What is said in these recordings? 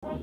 Salve,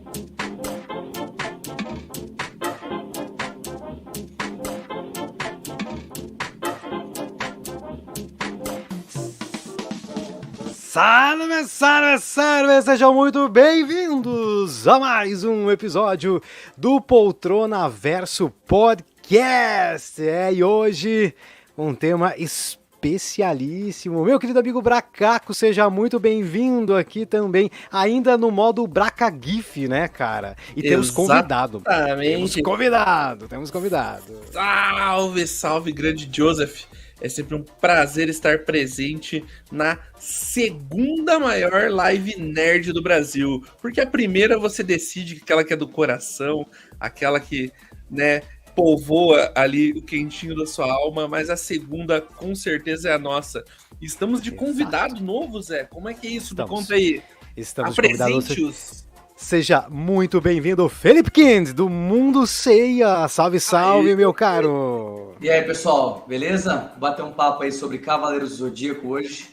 salve, salve! Sejam muito bem-vindos a mais um episódio do Poltrona Verso Podcast. E hoje um tema especialíssimo. Meu querido amigo Bracaco, seja muito bem-vindo aqui também, ainda no modo Braca GIF, né, cara? E temos convidado. Temos convidado. Salve, salve, grande Joseph. É sempre um prazer estar presente na segunda maior live nerd do Brasil. Porque a primeira você decide aquela que é do coração, aquela que, né, povoa ali o quentinho da sua alma, mas a segunda com certeza é a nossa. Estamos de convidado novo, Zé. Como é que é isso? Me conta aí. Estamos de convidados. Apresente-os. Seja muito bem-vindo, Felipe Kind, do Mundo Ceia. Salve, salve, meu caro. E aí, pessoal, beleza? Bater um papo aí sobre Cavaleiros do Zodíaco hoje.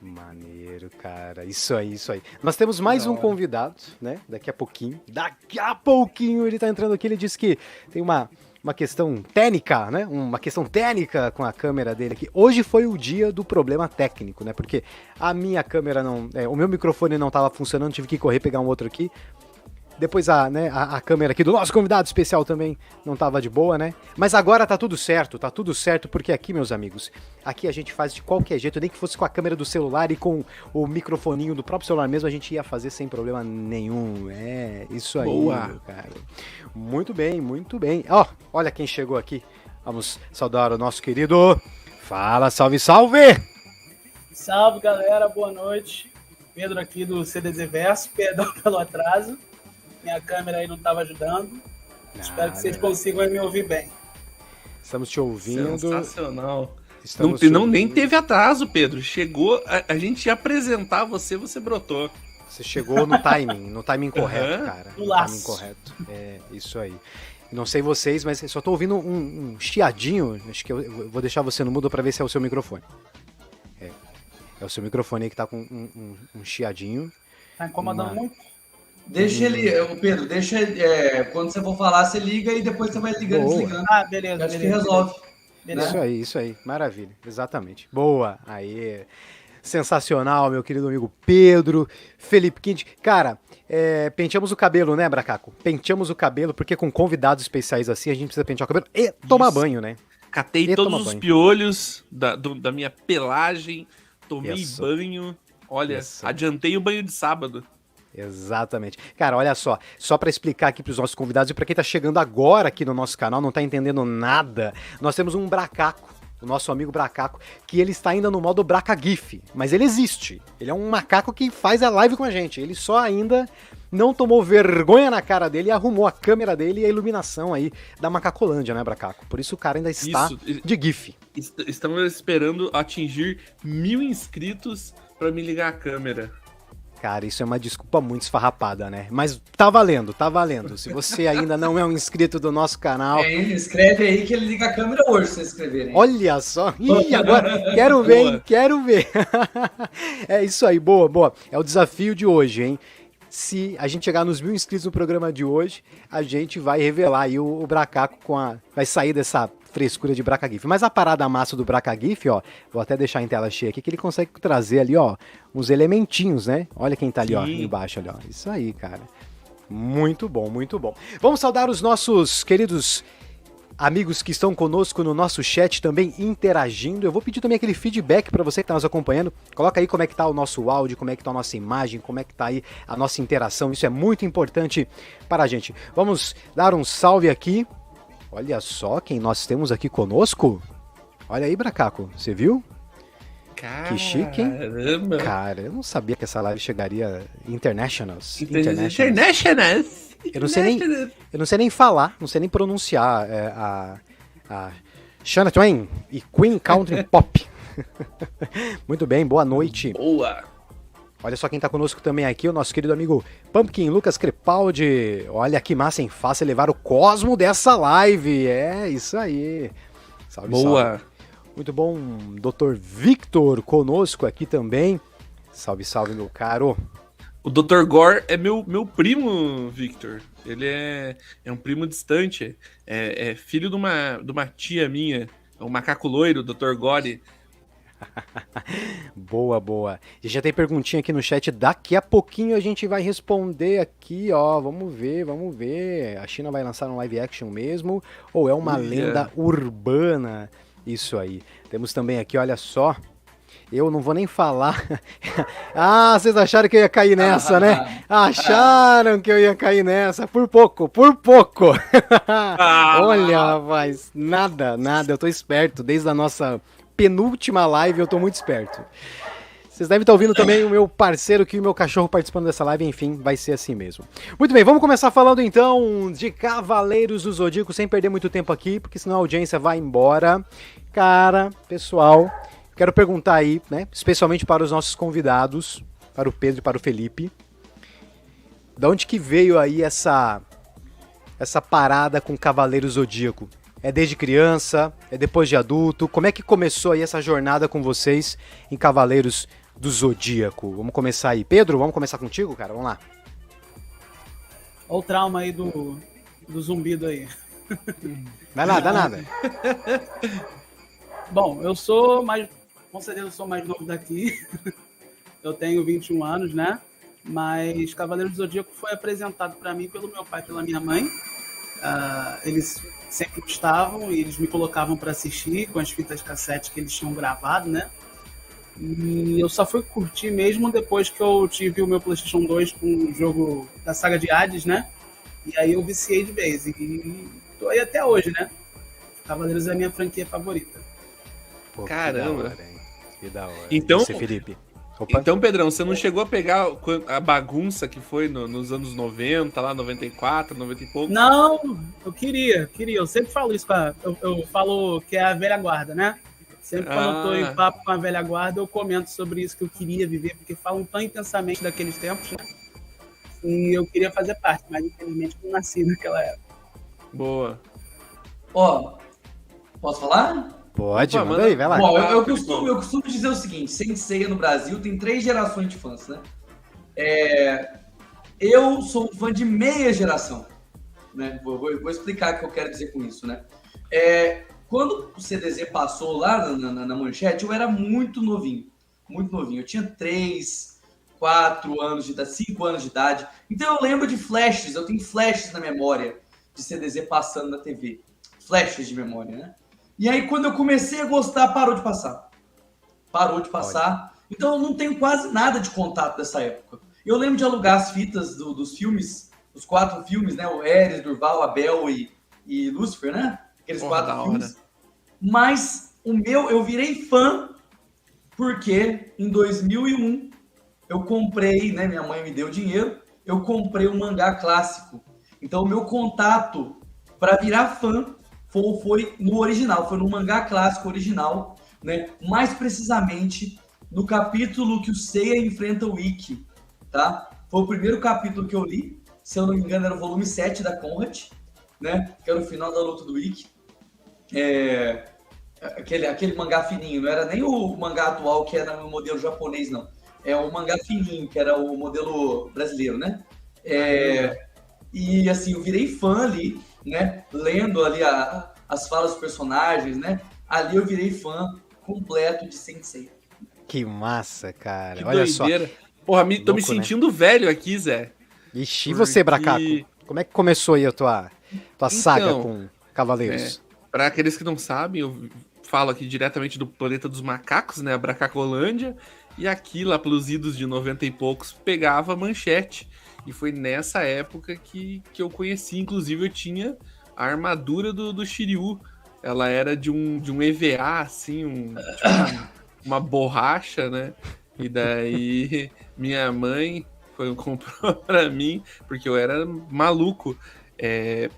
Maneiro, cara. Isso aí, isso aí. Nós temos mais um convidado, né? Daqui a pouquinho ele tá entrando aqui. Ele disse que tem uma questão técnica, né? Uma questão técnica com a câmera dele aqui. Hoje foi o dia do problema técnico, né? Porque a minha câmera não... o meu microfone não estava funcionando, tive que correr pegar um outro aqui. Depois a câmera aqui do nosso convidado especial também não estava de boa, né? Mas agora tá tudo certo, porque aqui, meus amigos, aqui a gente faz de qualquer jeito, nem que fosse com a câmera do celular e com o microfoninho do próprio celular mesmo, a gente ia fazer sem problema nenhum. É, isso aí, Boa. cara. Muito bem, muito bem. Ó, olha quem chegou aqui. Vamos saudar o nosso querido... Fala, salve, salve! Salve, galera, boa noite. Pedro aqui do CDZ Verso, perdão pelo atraso. Minha câmera aí não estava ajudando. Espero que vocês consigam me ouvir bem. Estamos te ouvindo. Sensacional. Nem ouvindo. teve atraso, Pedro. Chegou, a gente ia apresentar você brotou. Você chegou no timing correto, cara. No timing laço. correto. É, isso aí. Não sei vocês, mas eu só tô ouvindo um chiadinho. Acho que eu vou deixar você no mudo pra ver se é o seu microfone. É o seu microfone aí que tá com um chiadinho. Tá incomodando muito? Deixa ele, ô Pedro, quando você for falar, você liga e depois você vai ligando e Boa. desligando. Ah, beleza. Acho que beleza. resolve. Beleza. Isso aí, maravilha, exatamente. Boa, aí, sensacional, meu querido amigo Pedro, Felipe Kind. Cara, penteamos o cabelo, né, Bracaco? Penteamos o cabelo, porque com convidados especiais assim, a gente precisa pentear o cabelo e tomar banho, né? Catei E todos toma os banho. piolhos da minha pelagem, tomei Isso. banho. Olha, Isso. adiantei o banho de sábado. Exatamente. Cara, olha só pra explicar aqui pros nossos convidados e pra quem tá chegando agora aqui no nosso canal, não tá entendendo nada, nós temos um Bracaco, o nosso amigo Bracaco, que ele está ainda no modo Braca GIF, mas ele existe. Ele é um macaco que faz a live com a gente, ele só ainda não tomou vergonha na cara dele e arrumou a câmera dele e a iluminação aí da Macacolândia, né, Bracaco? Por isso o cara ainda está de GIF. Estamos esperando atingir 1000 inscritos pra me ligar a câmera. Cara, isso é uma desculpa muito esfarrapada, né? Mas tá valendo, tá valendo. Se você ainda não é um inscrito do nosso canal... Escreve aí que ele liga a câmera hoje, se vocês escreverem. Olha só! Ih, agora quero ver, hein? Quero ver! É isso aí, boa. É o desafio de hoje, hein? Se a gente chegar nos 1000 inscritos no programa de hoje, a gente vai revelar aí o Bracaco vai sair dessa frescura de Braca GIF. Mas a parada massa do Braca GIF, ó, vou até deixar em tela cheia aqui, que ele consegue trazer ali, ó, uns elementinhos, né? Olha quem tá ali, ó, embaixo ali, ó. Isso aí, cara. Muito bom, muito bom. Vamos saudar os nossos queridos amigos que estão conosco no nosso chat também interagindo. Eu vou pedir também aquele feedback para você que está nos acompanhando. Coloca aí como é que tá o nosso áudio, como é que tá a nossa imagem, como é que tá aí a nossa interação. Isso é muito importante para a gente. Vamos dar um salve aqui. Olha só quem nós temos aqui conosco. Olha aí, Bracaco, você viu? Que chique, hein? Caramba! Cara, eu não sabia que essa live chegaria internationals. Internationals. Eu não sei nem falar, não sei nem pronunciar a Shania Twain e Queen Country Pop. Muito bem, boa noite. Boa! Olha só quem tá conosco também aqui, o nosso querido amigo Pumpkin, Lucas Crepaldi. Olha que massa, hein? Fácil levar o cosmo dessa live. É, isso aí. Salve, Boa! salve. Muito bom, Dr. Victor conosco aqui também. Salve, salve, meu caro. O Dr. Gore é meu primo, Victor. Ele é um primo distante. É filho de uma tia minha. É um macaco loiro, o Dr. Gore. Boa, boa. E já tem perguntinha aqui no chat. Daqui a pouquinho a gente vai responder aqui, ó. Vamos ver, vamos ver. A China vai lançar um live action mesmo? Ou é uma lenda urbana? Isso aí. Temos também aqui, olha só. Eu não vou nem falar. Ah, vocês acharam que eu ia cair nessa, né? Acharam que eu ia cair nessa. Por pouco, por pouco. Olha, rapaz, nada. Eu tô esperto. Desde a nossa penúltima live eu tô muito esperto. Vocês devem estar ouvindo também o meu parceiro aqui, o meu cachorro participando dessa live, enfim, vai ser assim mesmo. Muito bem, vamos começar falando então de Cavaleiros do Zodíaco, sem perder muito tempo aqui, porque senão a audiência vai embora. Cara, pessoal, quero perguntar aí, né, especialmente para os nossos convidados, para o Pedro e para o Felipe, de onde que veio aí essa parada com Cavaleiros do Zodíaco? É desde criança? É depois de adulto? Como é que começou aí essa jornada com vocês em Cavaleiros do Zodíaco? Vamos começar aí. Pedro, vamos começar contigo, cara? Vamos lá. Olha o trauma aí do zumbido aí. Vai lá, dá nada. Bom, com certeza eu sou mais novo daqui. Eu tenho 21 anos, né? Mas Cavaleiros do Zodíaco foi apresentado para mim pelo meu pai e pela minha mãe. Eles sempre gostavam e eles me colocavam para assistir com as fitas cassete que eles tinham gravado, né? E eu só fui curtir mesmo depois que eu tive o meu PlayStation 2 com o jogo da saga de Hades, né? E aí eu viciei de vez. E tô aí até hoje, né? Cavaleiros é a minha franquia favorita. Pô, caramba. Que da hora, hein? Que da hora. Então, você, Felipe? Opa. Então, Pedrão, você não chegou a pegar a bagunça que foi nos anos 90, lá 94, 90 e pouco? Não, eu queria. Eu sempre falo isso, eu falo que é a velha guarda, né? Sempre quando eu tô em papo com a velha guarda, eu comento sobre isso que eu queria viver, porque falam tão intensamente daqueles tempos, né? E eu queria fazer parte, mas infelizmente não nasci naquela época. Boa. Ó, posso falar? Pode, Opa, manda aí, vai lá. Bom, eu costumo dizer o seguinte, Saint Seiya no Brasil tem 3 gerações de fãs, né? Eu sou um fã de meia geração, né? Vou explicar o que eu quero dizer com isso, né? Quando o CDZ passou lá na manchete, eu era muito novinho. Eu tinha 3, 4 anos de idade, 5 anos de idade. Então eu lembro de flashes, eu tenho flashes na memória de CDZ passando na TV. Flashes de memória, né? E aí, quando eu comecei a gostar, parou de passar. Então, eu não tenho quase nada de contato dessa época. Eu lembro de alugar as fitas dos filmes, os 4 filmes, né? O Ares, Durval, Abel e Lúcifer, né? Aqueles 4 filmes. Mas eu virei fã porque em 2001 eu comprei, né? Minha mãe me deu dinheiro, eu comprei um mangá clássico. Então, o meu contato para virar fã foi no original, foi no mangá clássico original, né? Mais precisamente no capítulo que o Seiya enfrenta o Ikki, tá? Foi o primeiro capítulo que eu li, se eu não me engano era o volume 7 da Conrad, né? Que era o final da luta do Ikki. Aquele mangá fininho, não era nem o mangá atual que era no modelo japonês, não. É o mangá fininho, que era o modelo brasileiro, né? E assim, eu virei fã ali, né? Lendo ali as falas dos personagens, né? Ali eu virei fã completo de Saint Seiya. Que massa, cara. Que Olha doideira. só. Porra, tô me Louco, sentindo velho aqui, Zé. Ixi, e você, Bracaco? Como é que começou aí a tua saga com Cavaleiros? Para aqueles que não sabem, eu falo aqui diretamente do planeta dos macacos, né? A Bracacolândia. E aqui, lá pelos idos de 90 e poucos, pegava manchete. E foi nessa época que eu conheci. Inclusive, eu tinha a armadura do Shiryu. Ela era de um EVA, assim, uma borracha, né? E daí minha mãe comprou pra mim, porque eu era maluco.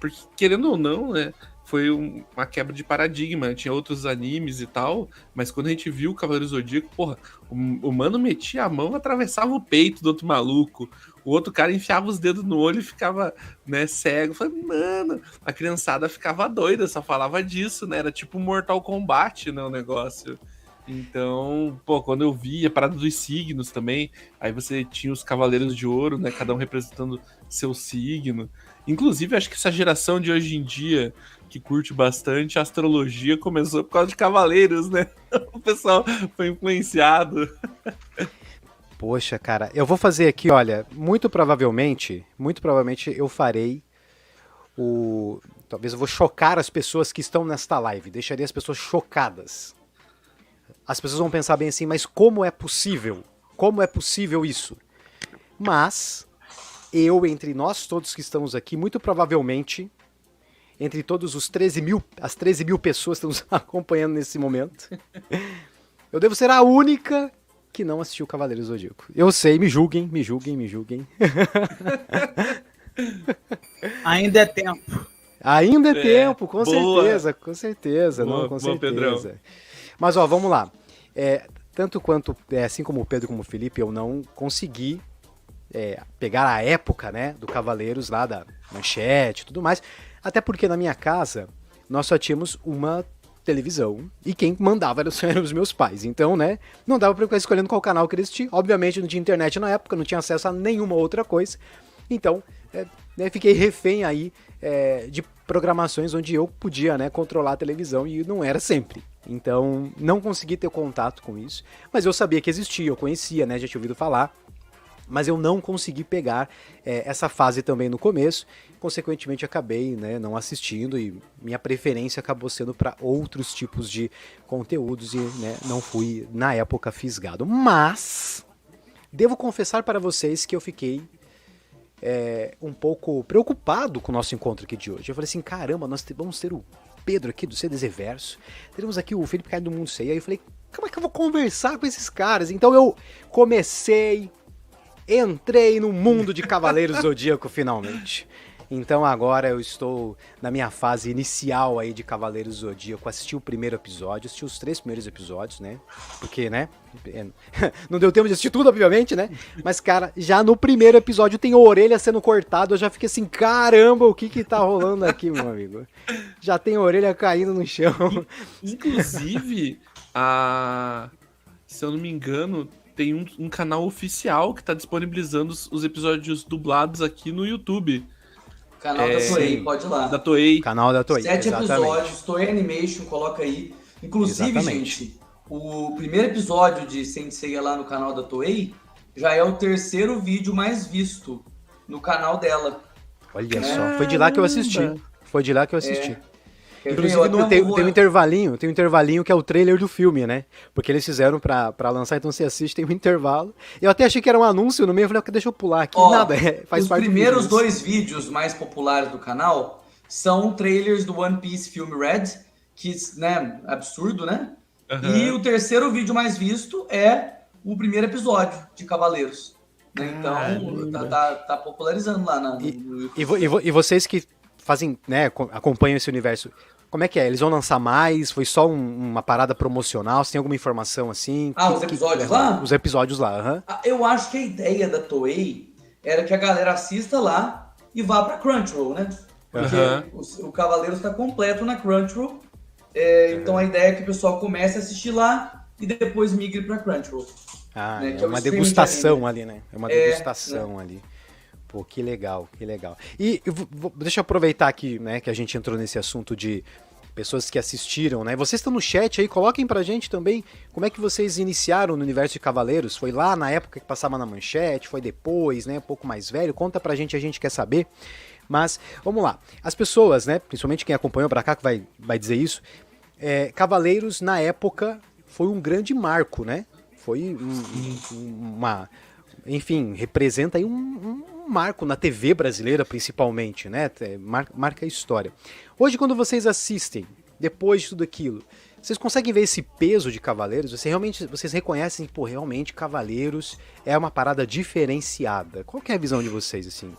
Porque, querendo ou não, né? Foi uma quebra de paradigma. Tinha outros animes e tal, mas quando a gente viu o Cavaleiro Zodíaco, porra, o mano metia a mão, atravessava o peito do outro maluco. O outro cara enfiava os dedos no olho e ficava, né, cego. Eu falei, mano, a criançada ficava doida, só falava disso, né? Era tipo Mortal Kombat, né, o negócio. Então, pô, quando eu vi a parada dos signos também, aí você tinha os Cavaleiros de Ouro, né? Cada um representando seu signo. Inclusive, acho que essa geração de hoje em dia, que curte bastante a astrologia, começou por causa de Cavaleiros, né? O pessoal foi influenciado. Poxa, cara, eu vou fazer aqui, olha, muito provavelmente eu farei o... Talvez eu vou chocar as pessoas que estão nesta live, deixaria as pessoas chocadas. As pessoas vão pensar bem assim, mas como é possível? Como é possível isso? Mas eu, entre nós todos que estamos aqui, muito provavelmente, entre todos as 13 mil pessoas que estão nos acompanhando nesse momento, eu devo ser a única que não assistiu Cavaleiros do Zodíaco. Eu sei, me julguem. Ainda é tempo. Ainda é tempo, com boa. certeza, Boa, não, com boa, certeza. Pedrão. Mas ó, vamos lá. Tanto quanto, assim como o Pedro como o Felipe, eu não consegui pegar a época, né, do Cavaleiros lá da Manchete e tudo mais, até porque na minha casa nós só tínhamos uma televisão e quem mandava eram os meus pais. Então, né, não dava pra eu ficar escolhendo qual canal que eles tinham. Obviamente não tinha internet na época, não tinha acesso a nenhuma outra coisa. Então, fiquei refém aí de programações onde eu podia, né, controlar a televisão e não era sempre. Então, não consegui ter contato com isso, mas eu sabia que existia, eu conhecia, né, já tinha ouvido falar, mas eu não consegui pegar essa fase também no começo, consequentemente acabei, né, não assistindo e minha preferência acabou sendo para outros tipos de conteúdos e, né, não fui, na época, fisgado. Mas, devo confessar para vocês que eu fiquei um pouco preocupado com o nosso encontro aqui de hoje. Eu falei assim, caramba, nós vamos ter o Pedro aqui do CDZ Verso, teremos aqui o Felipe Caio do Mundo Sei, aí eu falei, como é que eu vou conversar com esses caras? Então eu entrei no mundo de Cavaleiros do Zodíaco finalmente. Então agora eu estou na minha fase inicial aí de Cavaleiros do Zodíaco, assisti o primeiro episódio, assisti os 3 primeiros episódios, né? Porque, né? Não deu tempo de assistir tudo, obviamente, né? Mas, cara, já no primeiro episódio tem a orelha sendo cortada, eu já fiquei assim, caramba, o que tá rolando aqui, meu amigo? Já tem a orelha caindo no chão. Inclusive, se eu não me engano, tem um canal oficial que tá disponibilizando os episódios dublados aqui no YouTube. Canal da Toei, pode ir lá. Da Toei. Canal da Toei, 7 exatamente. episódios, Toei Animation, coloca aí. Inclusive, Exatamente. gente, o primeiro episódio de Sensei lá no canal da Toei já é o 3º vídeo mais visto no canal dela. Olha só, foi de lá que eu assisti. Inclusive Eu tem um intervalinho que é o trailer do filme, né? Porque eles fizeram pra lançar, então você assiste, tem um intervalo. Eu até achei que era um anúncio no meio, eu falei, deixa eu pular aqui. Nada, faz parte do vídeo. Os primeiros 2 vídeos mais populares do canal são trailers do One Piece Film Red, que, né, absurdo, né? Uhum. E o 3º vídeo mais visto é o primeiro episódio de Cavaleiros. Né? Então, tá popularizando lá no YouTube. E vocês que fazem, né, acompanham esse universo, como é que é? Eles vão lançar mais? Foi só uma parada promocional? Você tem alguma informação assim? Os episódios lá? Os episódios lá, Eu acho que a ideia da Toei era que a galera assista lá e vá pra Crunchyroll, né? Porque o Cavaleiros tá completo na Crunchyroll. Então a ideia é que o pessoal comece a assistir lá e depois migre pra Crunchyroll. Né? É uma degustação ali, né? É uma degustação ali. Pô, que legal. E deixa eu aproveitar aqui, né, que a gente entrou nesse assunto de pessoas que assistiram, né? Vocês estão no chat aí, coloquem pra gente também como é que vocês iniciaram no universo de Cavaleiros. Foi lá na época que passava na Manchete, foi depois, né? Um pouco mais velho. Conta pra gente, a gente quer saber. Mas, vamos lá. As pessoas, né, principalmente quem acompanhou pra cá, que vai dizer isso, Cavaleiros, na época, foi um grande marco, né? Foi enfim, representa aí um marco na TV brasileira, principalmente, né? Marca a história. Hoje, quando vocês assistem, depois de tudo aquilo, vocês conseguem ver esse peso de Cavaleiros? Vocês reconhecem que, pô, realmente, Cavaleiros é uma parada diferenciada. Qual que é a visão de vocês, assim?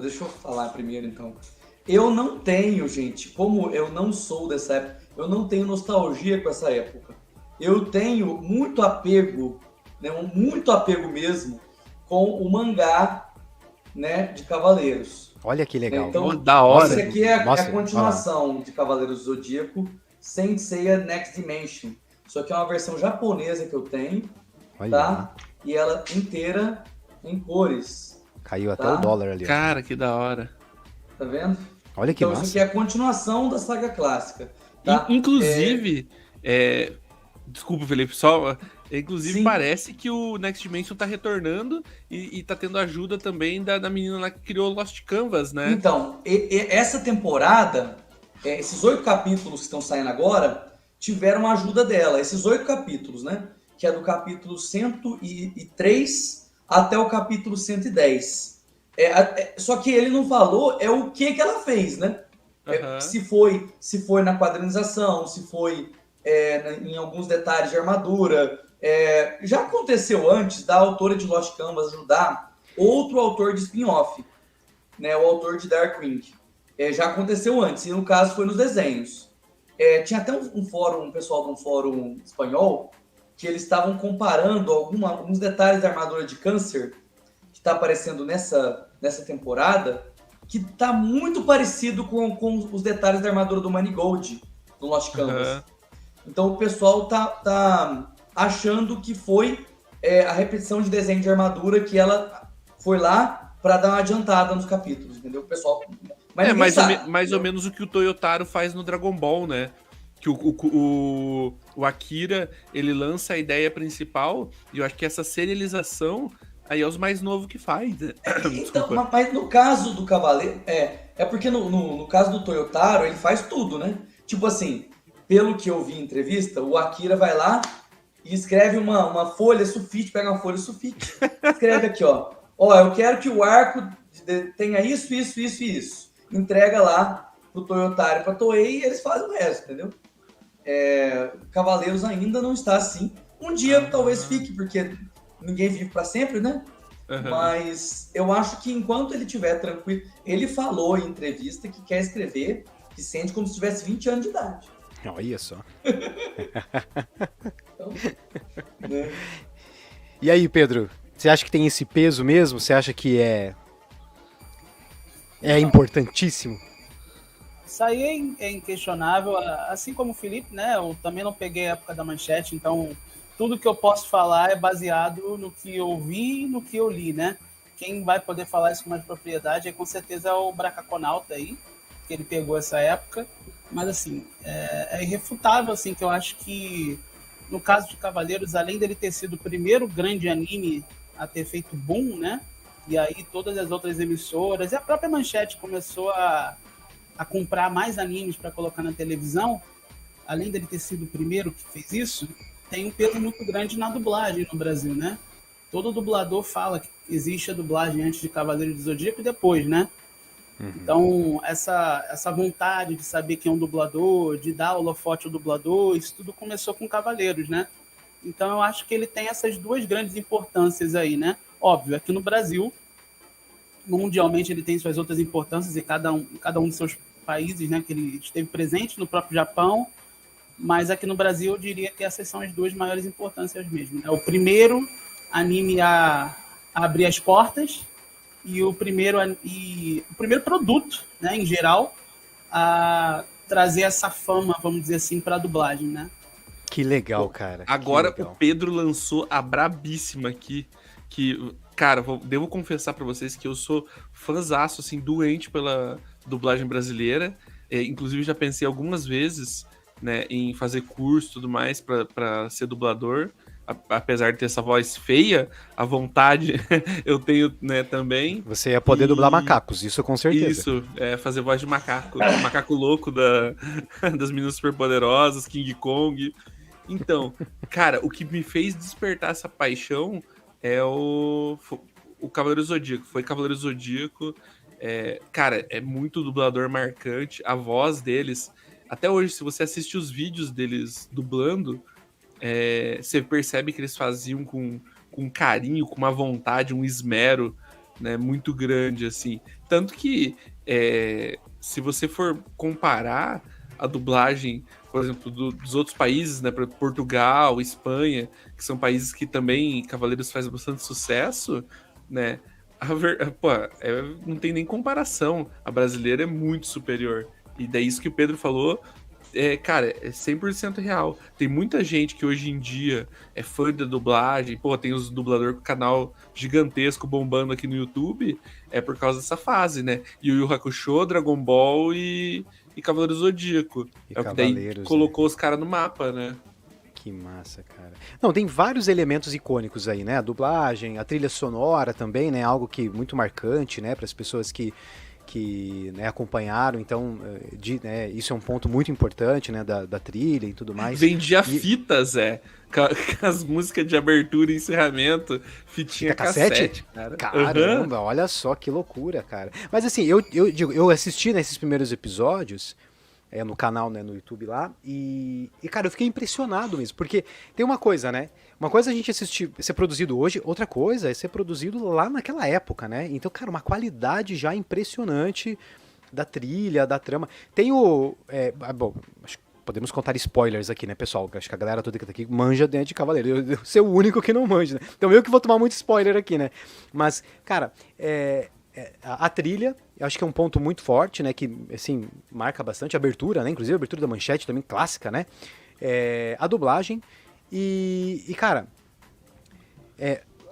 Deixa eu falar primeiro, então. Eu não tenho, gente, como eu não sou dessa época, eu não tenho nostalgia com essa época. Eu tenho muito apego, né, muito apego mesmo, com o mangá, né, de Cavaleiros. Olha que legal. Então, da hora. Esse aqui é Nossa, a continuação de Cavaleiros do Zodíaco, Saint Seiya Next Dimension. Isso aqui é uma versão japonesa que eu tenho, Olha. tá? E ela inteira em cores. Caiu até Tá? o dólar ali. Cara, que da hora. Tá vendo? Olha que Então massa. isso aqui é a continuação da saga clássica. Tá? Inclusive, desculpa, Felipe, só. Inclusive, Sim. parece que o Next Dimension tá retornando e tá tendo ajuda também da menina lá que criou Lost Canvas, né? Então, essa temporada, esses 8 capítulos que estão saindo agora, tiveram a ajuda dela. Esses 8 capítulos, né? Que é do capítulo 103 até o capítulo 110. Só que ele não falou o que ela fez, né? Uhum. Se foi na quadrinização, se foi em alguns detalhes de armadura. Já aconteceu antes da autora de Lost Canvas ajudar outro autor de spin-off, né, o autor de Darkwing. Já aconteceu antes, e no caso foi nos desenhos. Tinha até um pessoal de um fórum espanhol, que eles estavam comparando alguns detalhes da armadura de Câncer, que está aparecendo nessa temporada, que está muito parecido com os detalhes da armadura do Manigold, do Lost Canvas. Uhum. Então o pessoal tá achando que foi a repetição de desenho de armadura, que ela foi lá para dar uma adiantada nos capítulos, entendeu? O pessoal... Mas mais ou menos o que o Toyotaro faz no Dragon Ball, né? Que o Akira, ele lança a ideia principal, e eu acho que essa serialização aí é os mais novos que faz, né? Então, mas no caso do Cavaleiro, porque no caso do Toyotaro, ele faz tudo, né? Tipo assim, pelo que eu vi em entrevista, o Akira vai lá e escreve uma folha sulfite, pega uma folha sulfite, escreve aqui, ó, eu quero que o arco tenha isso, isso, isso e isso. Entrega lá pro Toyotaro e pra Toei e eles fazem o resto, entendeu? Cavaleiros ainda não está assim. Um dia talvez fique, porque ninguém vive para sempre, né? Uhum. Mas eu acho que enquanto ele estiver tranquilo... Ele falou em entrevista que quer escrever, que sente como se tivesse 20 anos de idade. Olha só. Então, né? E aí, Pedro? Você acha que tem esse peso mesmo? Você acha que é importantíssimo? Isso aí é inquestionável, assim como o Felipe, né? Eu também não peguei a época da Manchete, então tudo que eu posso falar é baseado no que eu vi e no que eu li, né? Quem vai poder falar isso com mais propriedade com certeza é o Bracaconauta aí, que ele pegou essa época. Mas, assim, é irrefutável, assim, que eu acho que, no caso de Cavaleiros, além dele ter sido o primeiro grande anime a ter feito boom, né? E aí todas as outras emissoras, e a própria Manchete começou a comprar mais animes para colocar na televisão, além dele ter sido o primeiro que fez isso, tem um peso muito grande na dublagem no Brasil, né? Todo dublador fala que existe a dublagem antes de Cavaleiros do Zodíaco e depois, né? Uhum. Então, essa vontade de saber quem é um dublador, de dar holofote ao dublador, isso tudo começou com Cavaleiros, né? Então, eu acho que ele tem essas duas grandes importâncias aí, né? Óbvio, aqui no Brasil, mundialmente ele tem suas outras importâncias e cada um dos seus países, né? Que ele esteve presente, no próprio Japão, mas aqui no Brasil eu diria que essas são as duas maiores importâncias mesmo, né? O primeiro anime a abrir as portas e o primeiro produto, né, em geral, a trazer essa fama, vamos dizer assim, para a dublagem, né? Que legal, cara. Agora legal. O Pedro lançou a brabíssima aqui, que, cara, devo confessar para vocês que eu sou fãzaço, assim, doente pela dublagem brasileira. Inclusive já pensei algumas vezes, né, em fazer curso e tudo mais para ser dublador. Apesar de ter essa voz feia, a vontade eu tenho, né, também. Você ia poder dublar macacos, isso com certeza. Isso, fazer voz de macaco, macaco louco das meninas superpoderosas, King Kong. Então, cara, o que me fez despertar essa paixão é o Cavaleiro Zodíaco. Foi Cavaleiro Zodíaco. Cara, é muito dublador marcante. A voz deles, até hoje, se você assiste os vídeos deles dublando, você percebe que eles faziam com carinho, com uma vontade, um esmero, né, muito grande, assim. Tanto que, se você for comparar a dublagem, por exemplo, dos outros países, né, Portugal, Espanha, que são países que também Cavaleiros faz bastante sucesso, né, Pô, não tem nem comparação. A brasileira é muito superior. E daí isso que o Pedro falou, cara, é 100% real. Tem muita gente que hoje em dia é fã da dublagem. Pô, tem os dubladores com canal gigantesco bombando aqui no YouTube. É por causa dessa fase, né? Yu Yu Hakusho, Dragon Ball e Cavaleiro Zodíaco. É o que daí colocou os caras no mapa, né? Que massa, cara. Não, tem vários elementos icônicos aí, né? A dublagem, a trilha sonora também, né? Algo que muito marcante, né? Para as pessoas que né, acompanharam. Então, né, isso é um ponto muito importante, né? Da trilha e tudo mais. Vendia fitas, com as músicas de abertura e encerramento, fitinha cassete, cara. Caramba, olha só que loucura, cara. Mas assim, eu assisti nesses primeiros episódios, no canal, né, no YouTube lá, e, cara, eu fiquei impressionado mesmo, porque tem uma coisa, né? Uma coisa é a gente assistir, ser produzido hoje, outra coisa é ser produzido lá naquela época, né? Então, cara, uma qualidade já impressionante da trilha, da trama. Tem bom, acho que podemos contar spoilers aqui, né, pessoal? Acho que a galera toda que tá aqui manja dentro de Cavaleiro. Eu sou o único que não manja, né? Então eu que vou tomar muito spoiler aqui, né? Mas, cara, a trilha, eu acho que é um ponto muito forte, né? Que, assim, marca bastante a abertura, né? Inclusive a abertura da manchete também, clássica, né? A dublagem e cara,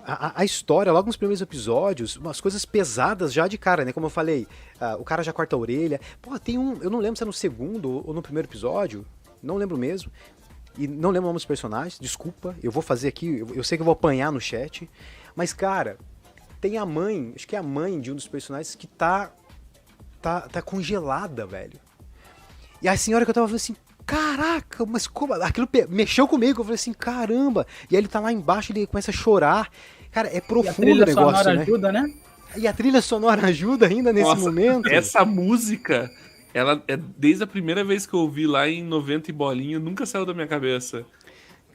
a história, logo nos primeiros episódios, umas coisas pesadas já de cara, né? Como eu falei, o cara já corta a orelha. Pô, tem eu não lembro se é no segundo ou no primeiro episódio, não lembro mesmo. E não lembro o nome dos personagens, desculpa, eu vou fazer aqui, eu sei que eu vou apanhar no chat. Mas, cara, tem a mãe, acho que é a mãe de um dos personagens que tá congelada, velho. E a senhora que eu tava falando assim, caraca, mas como? Aquilo mexeu comigo, eu falei assim, caramba. E aí ele tá lá embaixo, ele começa a chorar. Cara, é profundo o negócio, né? E a trilha sonora ajuda, né? E a trilha sonora ajuda ainda nesse momento. Essa música, ela desde a primeira vez que eu ouvi lá em 90 e bolinha, nunca saiu da minha cabeça.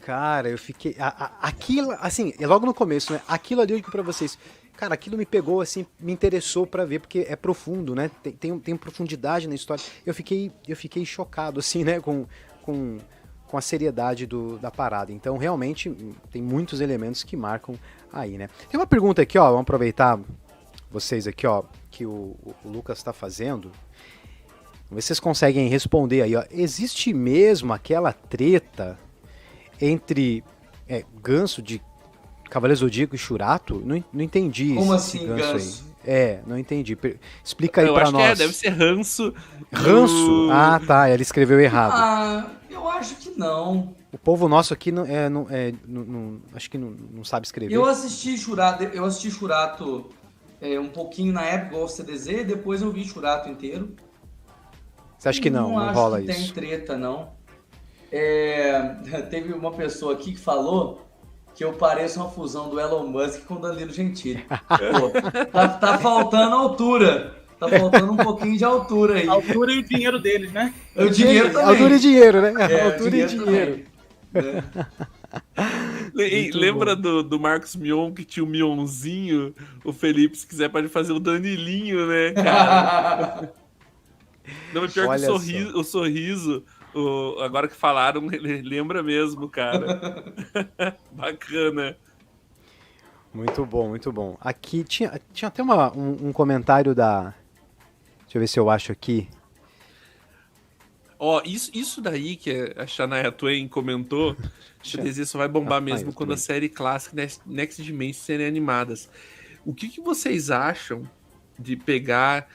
Cara, eu fiquei... Aquilo, assim, logo no começo, né? Aquilo ali eu digo pra vocês... Cara, aquilo me pegou, assim, me interessou pra ver, porque é profundo, né? Tem profundidade na história. Eu fiquei chocado, assim, né? Com a seriedade da parada. Então, realmente, tem muitos elementos que marcam aí, né? Tem uma pergunta aqui, ó. Vamos aproveitar vocês aqui, ó, que o Lucas tá fazendo. Vamos ver se vocês conseguem responder aí, ó. Existe mesmo aquela treta entre Ganso de Cavaleiro Zodíaco e Churato? Não entendi. Como assim, Ganso? Aí. Não entendi. Explica aí pra nós. Eu acho que deve ser ranço. Ranço? Ah, tá, ele escreveu errado. Eu acho que não. O povo nosso aqui acho que não sabe escrever. Eu assisti Churato um pouquinho na época, igual o CDZ, depois eu vi Churato inteiro. Você acha que não rola isso? Não tem treta, não. Teve uma pessoa aqui que falou que eu pareço uma fusão do Elon Musk com o Danilo Gentili. Pô, tá faltando altura. Tá faltando um pouquinho de altura aí. A altura e o dinheiro deles, né? O dinheiro também. Altura e dinheiro, né? Altura e dinheiro. Lembra do Marcos Mion, que tinha o Mionzinho? O Felipe, se quiser, pode fazer o Danilinho, né, cara? Não, pior que o sorriso, agora que falaram, lembra mesmo, cara. Bacana. Muito bom, muito bom. Aqui tinha até um comentário da... Deixa eu ver se eu acho aqui. Isso daí que a Shania Twain comentou, isso só vai bombar mesmo quando a série clássica Next Dimension serem animadas. O que vocês acham de pegar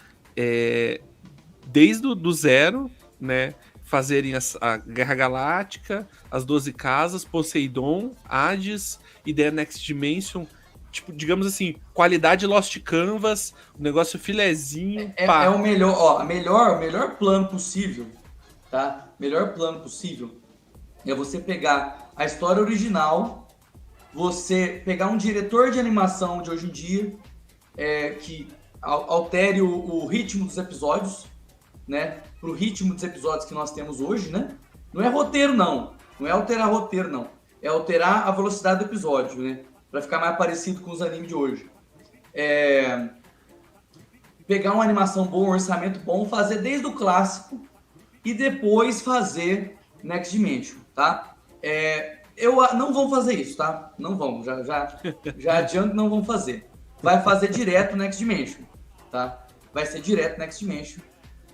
desde do zero, né, fazerem a Guerra Galáctica, as 12 Casas, Poseidon, Hades e The Next Dimension, tipo, digamos assim, qualidade Lost Canvas, um negócio filezinho. É o melhor, o melhor plano possível, tá? Melhor plano possível é você pegar a história original, você pegar um diretor de animação de hoje em dia, que altere o ritmo dos episódios, né? Pro ritmo dos episódios que nós temos hoje, né? Não é roteiro, não. Não é alterar roteiro, não. É alterar a velocidade do episódio, né? Pra ficar mais parecido com os animes de hoje. Pegar uma animação boa, um orçamento bom, fazer desde o clássico e depois fazer Next Dimension, tá? Não vão fazer isso, tá? Não vão, já adianto que não vão fazer. vai fazer direto Next Dimension, tá? Vai ser direto Next Dimension.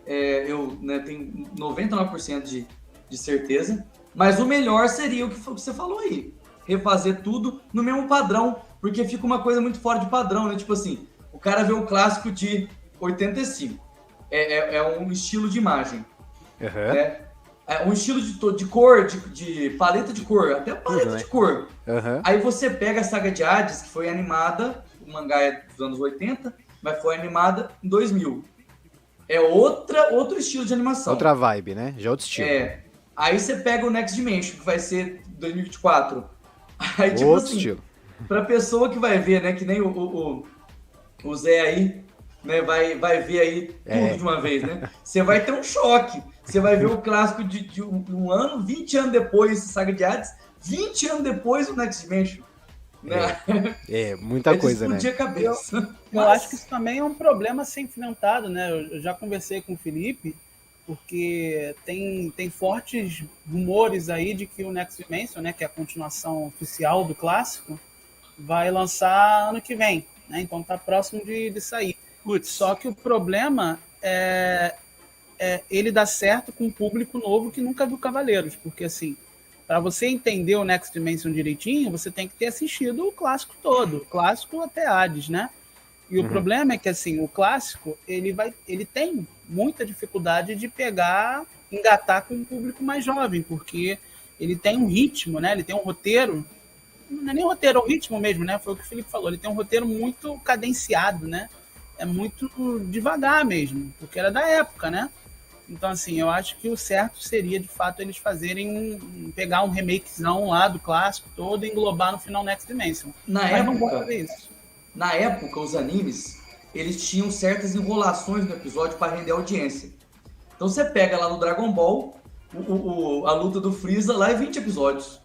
Eu tenho 99% de certeza. Mas o melhor seria o que você falou aí. Refazer tudo no mesmo padrão, porque fica uma coisa muito fora de padrão, né? Tipo assim, o cara vê o clássico de 85. É um estilo de imagem. Uhum. Né? É um estilo de cor, de paleta de cor, até paleta de cor. Uhum. Aí você pega a saga de Hades, que foi animada, o mangá é dos anos 80, mas foi animada em 2000. É outro estilo de animação. Outra vibe, né? Já outro estilo. Aí você pega o Next Dimension, que vai ser 2024. Aí, tipo outro assim, estilo. Pra pessoa que vai ver, né, que nem o Zé aí, né, vai ver aí tudo de uma vez, né? Você vai ter um choque. Você vai ver o clássico de um ano, 20 anos depois, Saga de Hades, 20 anos depois o Next Dimension. Né? Muita coisa, né? A cabeça. Eu acho que isso também é um problema a ser enfrentado, né? Eu já conversei com o Felipe, porque tem fortes rumores aí de que o Next Dimension, né, que é a continuação oficial do clássico, vai lançar ano que vem, né? Então tá próximo de sair. Só que o problema é ele dar certo com um público novo que nunca viu Cavaleiros, porque assim, para você entender o Next Dimension direitinho, você tem que ter assistido o clássico todo, o clássico até Hades, né? E o problema é que assim, o clássico ele tem muita dificuldade de engatar com um público mais jovem, porque ele tem um ritmo, né? Ele tem um roteiro, não é nem roteiro, é o ritmo mesmo, né? Foi o que o Felipe falou, ele tem um roteiro muito cadenciado, né? É muito devagar mesmo, porque era da época, né? Então, assim, eu acho que o certo seria, de fato, eles pegar um remakezão lá do clássico todo e englobar no final Next Dimension. Mas não vão fazer isso. Na época, os animes, eles tinham certas enrolações no episódio para render audiência. Então você pega lá no Dragon Ball, a luta do Freeza lá é 20 episódios.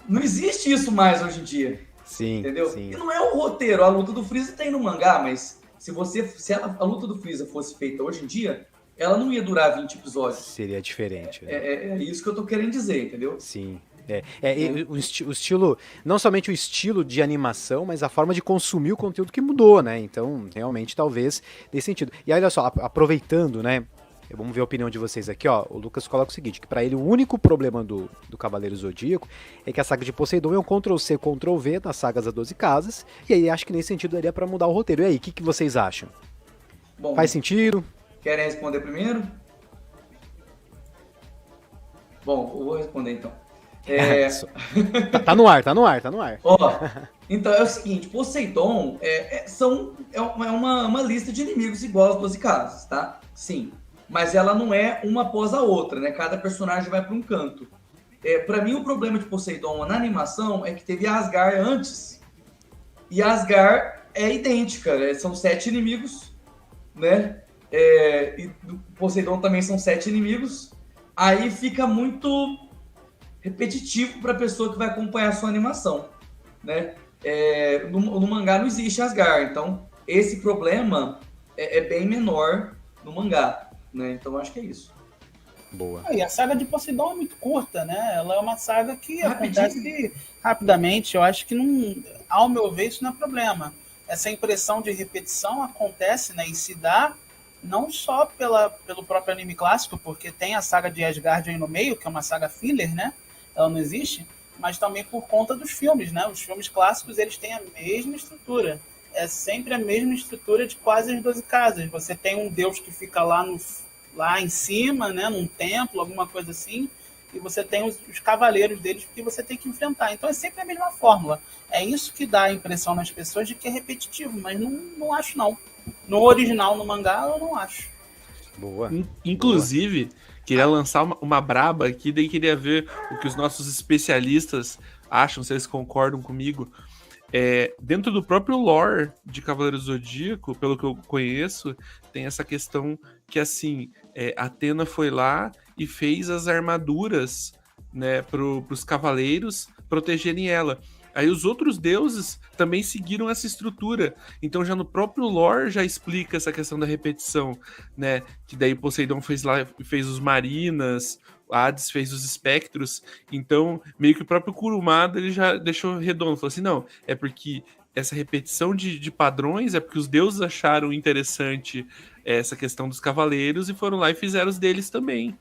Não existe isso mais hoje em dia. Sim, entendeu? Sim. E não é o roteiro, a luta do Freeza tem no mangá, mas se a luta do Freeza fosse feita hoje em dia, ela não ia durar 20 episódios. Seria diferente. Né? É isso que eu tô querendo dizer, entendeu? Sim. O estilo, não somente o estilo de animação, mas a forma de consumir o conteúdo que mudou, né? Então, realmente, talvez, nesse sentido. E aí, olha só, aproveitando, né? Vamos ver a opinião de vocês aqui, ó. O Lucas coloca o seguinte, que pra ele o único problema do Cavaleiro Zodíaco é que a saga de Poseidon é um Ctrl-C, Ctrl-V nas sagas das 12 casas, e aí acho que nesse sentido daria pra mudar o roteiro. E aí, o que vocês acham? Bom, faz sentido? Querem responder primeiro? Bom, eu vou responder então. Tá no ar. Ó, então é o seguinte, Poseidon é uma lista de inimigos igual às 12 casas, tá? Sim. Mas ela não é uma após a outra, né? Cada personagem vai para um canto. Para mim, o problema de Poseidon na animação é que teve Asgard antes. E Asgard é idêntica, né? São 7 inimigos, né? E Poseidon também são 7 inimigos. Aí fica muito repetitivo para a pessoa que vai acompanhar a sua animação, né? No mangá não existe Asgard, então esse problema é bem menor no mangá, né? Então acho que é isso. Boa. E a saga de Poseidon é muito curta, né? Ela é uma saga que acontece rapidamente. Eu acho que, não, ao meu ver, isso não é problema. Essa impressão de repetição acontece, né? E se dá não só pelo próprio anime clássico, porque tem a saga de Asgard aí no meio, que é uma saga filler, né? Ela não existe, mas também por conta dos filmes, né? Os filmes clássicos, eles têm a mesma estrutura. É sempre a mesma estrutura de quase as 12 casas. Você tem um deus que fica lá em cima, né? Num templo, alguma coisa assim, e você tem os cavaleiros deles que você tem que enfrentar. Então é sempre a mesma fórmula. É isso que dá a impressão nas pessoas de que é repetitivo, mas não acho, não. No original, no mangá, eu não acho. Boa. Inclusive, queria lançar uma braba aqui, daí queria ver o que os nossos especialistas acham, se eles concordam comigo. Dentro do próprio lore de Cavaleiro do Zodíaco, pelo que eu conheço, tem essa questão que, assim, Atena foi lá e fez as armaduras, né, pros cavaleiros protegerem ela. Aí os outros deuses também seguiram essa estrutura. Então já no próprio lore já explica essa questão da repetição, né? Que daí Poseidon fez os marinas, Hades fez os espectros, então meio que o próprio Kurumada ele já deixou redondo, falou assim, não, é porque essa repetição de padrões é porque os deuses acharam interessante essa questão dos cavaleiros e foram lá e fizeram os deles também.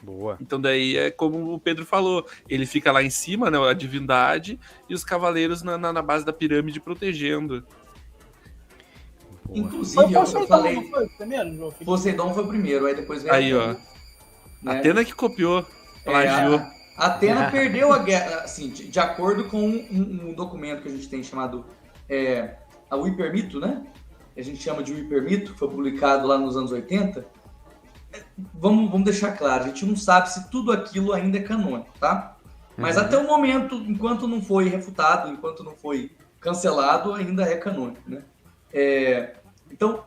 Boa. Então daí é como o Pedro falou, ele fica lá em cima, né, a divindade, e os cavaleiros na base da pirâmide protegendo. Boa. Inclusive, eu falei... Não foi o primeiro, João? Poseidon foi o primeiro, aí depois veio Aí, ó. né? Atena que copiou, plagiou. A Atena perdeu a guerra, assim, de acordo com um documento que a gente tem chamado a Hypermito, né? A gente chama de Hypermito, que foi publicado lá nos anos 80. Vamos deixar claro, a gente não sabe se tudo aquilo ainda é canônico, tá? Mas até o momento, enquanto não foi refutado, enquanto não foi cancelado, ainda é canônico, né? Então,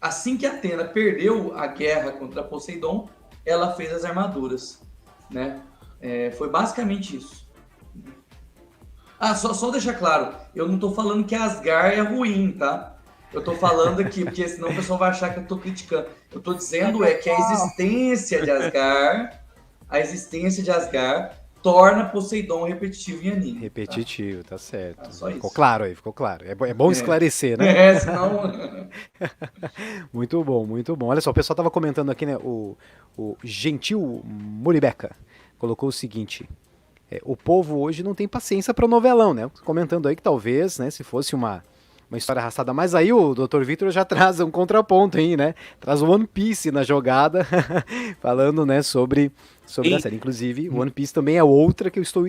assim que Atena perdeu a guerra contra Poseidon, ela fez as armaduras, né? Foi basicamente isso. Só deixar claro, eu não tô falando que Asgard é ruim, tá? Eu tô falando aqui, porque senão o pessoal vai achar que eu tô criticando. Eu tô dizendo que a existência de Asgard torna Poseidon repetitivo em anime. Repetitivo, tá certo. Só Ficou isso. claro aí, ficou claro. É bom esclarecer, né? Senão... Muito bom, muito bom. Olha só, o pessoal tava comentando aqui, né? O Gentil Muribeca colocou o seguinte: o povo hoje não tem paciência para novelão, né? Comentando aí que talvez, né, se fosse uma história arrastada, mas aí o Dr. Victor já traz um contraponto aí, né? Traz o One Piece na jogada, falando, né, sobre a série. Inclusive, o One Piece também é outra que eu estou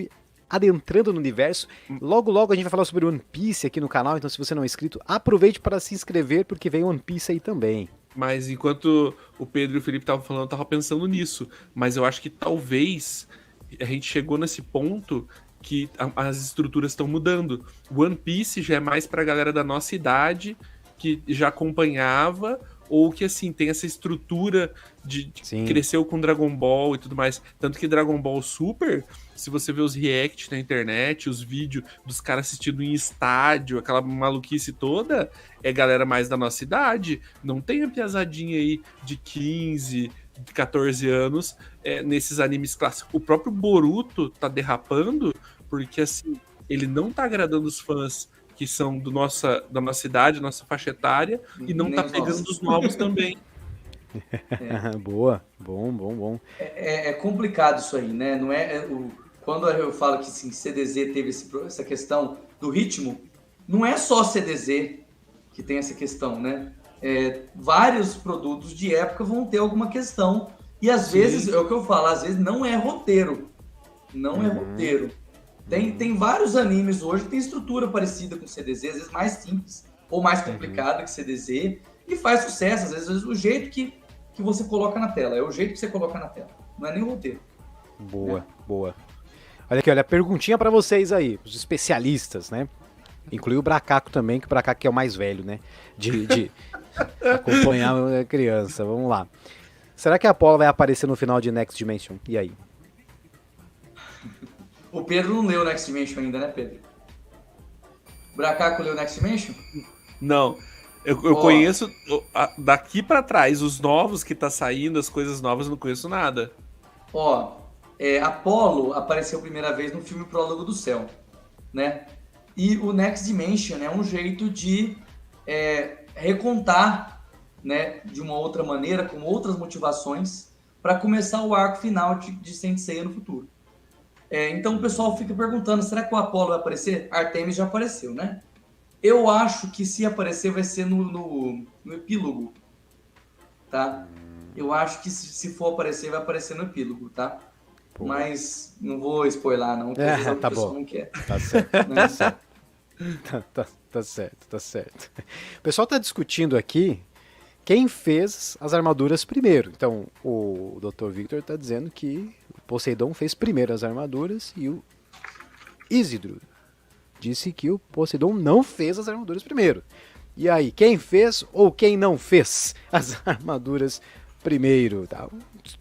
adentrando no universo. Logo, logo a gente vai falar sobre One Piece aqui no canal, então se você não é inscrito, aproveite para se inscrever, porque vem One Piece aí também. Mas enquanto o Pedro e o Felipe estavam falando, eu tava pensando nisso. Mas eu acho que talvez a gente chegou nesse ponto que as estruturas estão mudando. O One Piece já é mais pra galera da nossa idade, que já acompanhava, ou que, assim, tem essa estrutura de cresceu com Dragon Ball e tudo mais. Tanto que Dragon Ball Super, se você vê os react na internet, os vídeos dos caras assistindo em estádio, aquela maluquice toda, é galera mais da nossa idade. Não tem a piazadinha aí de 15, de 14 anos nesses animes clássicos. O próprio Boruto tá derrapando, porque, assim, ele não tá agradando os fãs que são da nossa idade, nossa faixa etária, e não tá pegando os novos também. Boa, bom. É complicado isso aí, né? Não quando eu falo que assim, CDZ teve essa questão do ritmo, não é só CDZ que tem essa questão, né? Vários produtos de época vão ter alguma questão, e às vezes, é o que eu falo, às vezes não é roteiro. Não é roteiro. Tem vários animes hoje que tem estrutura parecida com CDZ, às vezes mais simples ou mais complicada que CDZ, e faz sucesso, às vezes o jeito que você coloca na tela, é o jeito que você coloca na tela, não é nem o roteiro. Boa. Olha aqui, olha, perguntinha pra vocês aí, os especialistas, né? Inclui o Bracaco também, que o Bracaco é o mais velho, né? De acompanhar a criança, vamos lá. Será que a Apollo vai aparecer no final de Next Dimension? E aí? O Pedro não leu o Next Dimension ainda, né, Pedro? O Bracaco leu o Next Dimension? Não. Eu conheço daqui pra trás, os novos que tá saindo, as coisas novas, eu não conheço nada. Apollo apareceu a primeira vez no filme Prólogo do Céu, né? E o Next Dimension é um jeito de recontar, né, de uma outra maneira, com outras motivações, para começar o arco final de Saint Seiya no futuro. Então o pessoal fica perguntando, será que o Apollo vai aparecer? Artemis já apareceu, né? Eu acho que se aparecer vai ser no epílogo, tá? Eu acho que se for aparecer, vai aparecer no epílogo, tá? Pô. Mas não vou spoiler não, porque tá o pessoal bom. não quer. Tá certo, tá certo. Tá certo. O pessoal tá discutindo aqui quem fez as armaduras primeiro. Então, o Dr. Victor tá dizendo que o Poseidon fez primeiro as armaduras e o Isidro disse que o Poseidon não fez as armaduras primeiro. E aí, quem fez ou quem não fez as armaduras primeiro? Tá?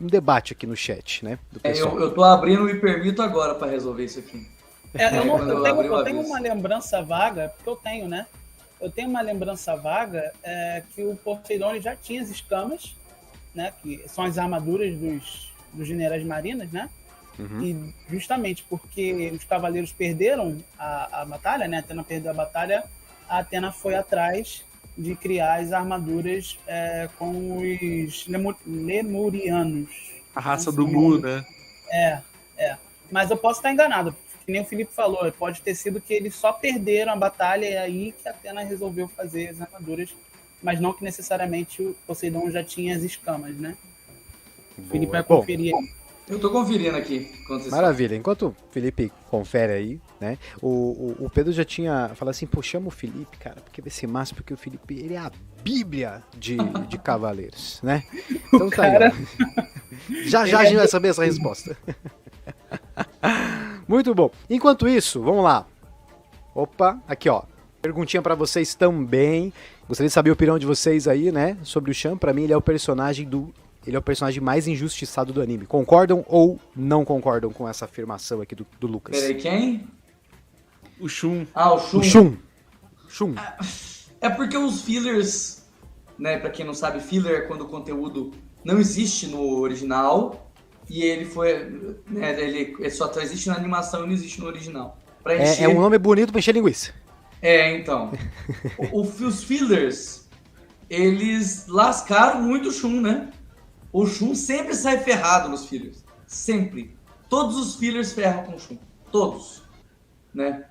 Um debate aqui no chat, né? Do pessoal. Eu tô abrindo o Hypermito agora para resolver isso aqui. Eu tenho uma lembrança vaga, porque eu tenho, né? Eu tenho uma lembrança vaga que o Poseidon já tinha as escamas, né? Que são as armaduras dos generais marinas, né? Uhum. E justamente porque os cavaleiros perderam a batalha, né? A Atena perdeu a batalha, a Atena foi atrás de criar as armaduras com os lemurianos. A raça do Mu, né? Mas eu posso estar enganado, que nem o Felipe falou, pode ter sido que eles só perderam a batalha e aí que a Atena resolveu fazer as armaduras, mas não que necessariamente o Poseidon já tinha as escamas, né? O Felipe vai conferir aí. Eu tô conferindo aqui. Maravilha. Enquanto o Felipe confere aí, né? O Pedro já tinha falado assim, pô, chama o Felipe, cara, porque vai ser massa, porque o Felipe, ele é a bíblia de cavaleiros, né? Então tá aí, ó. Já a gente vai saber essa resposta. Muito bom. Enquanto isso, vamos lá. Opa, aqui ó. Perguntinha pra vocês também. Gostaria de saber a opinião de vocês aí, né? Sobre o Shun. Pra mim, ele é o personagem mais injustiçado do anime. Concordam ou não concordam com essa afirmação aqui do Lucas? Peraí, quem? O Shun. Ah, o Shun. O Shun. É porque os fillers, né? Pra quem não sabe, filler é quando o conteúdo não existe no original e ele foi, né, ele só existe na animação e não existe no original. Pra encher... É um nome bonito pra encher linguiça. Então. Os fillers, eles lascaram muito o Shun, né? O Shun sempre sai ferrado nos fillers. Sempre. Todos os fillers ferram com o Shun. Todos. Né?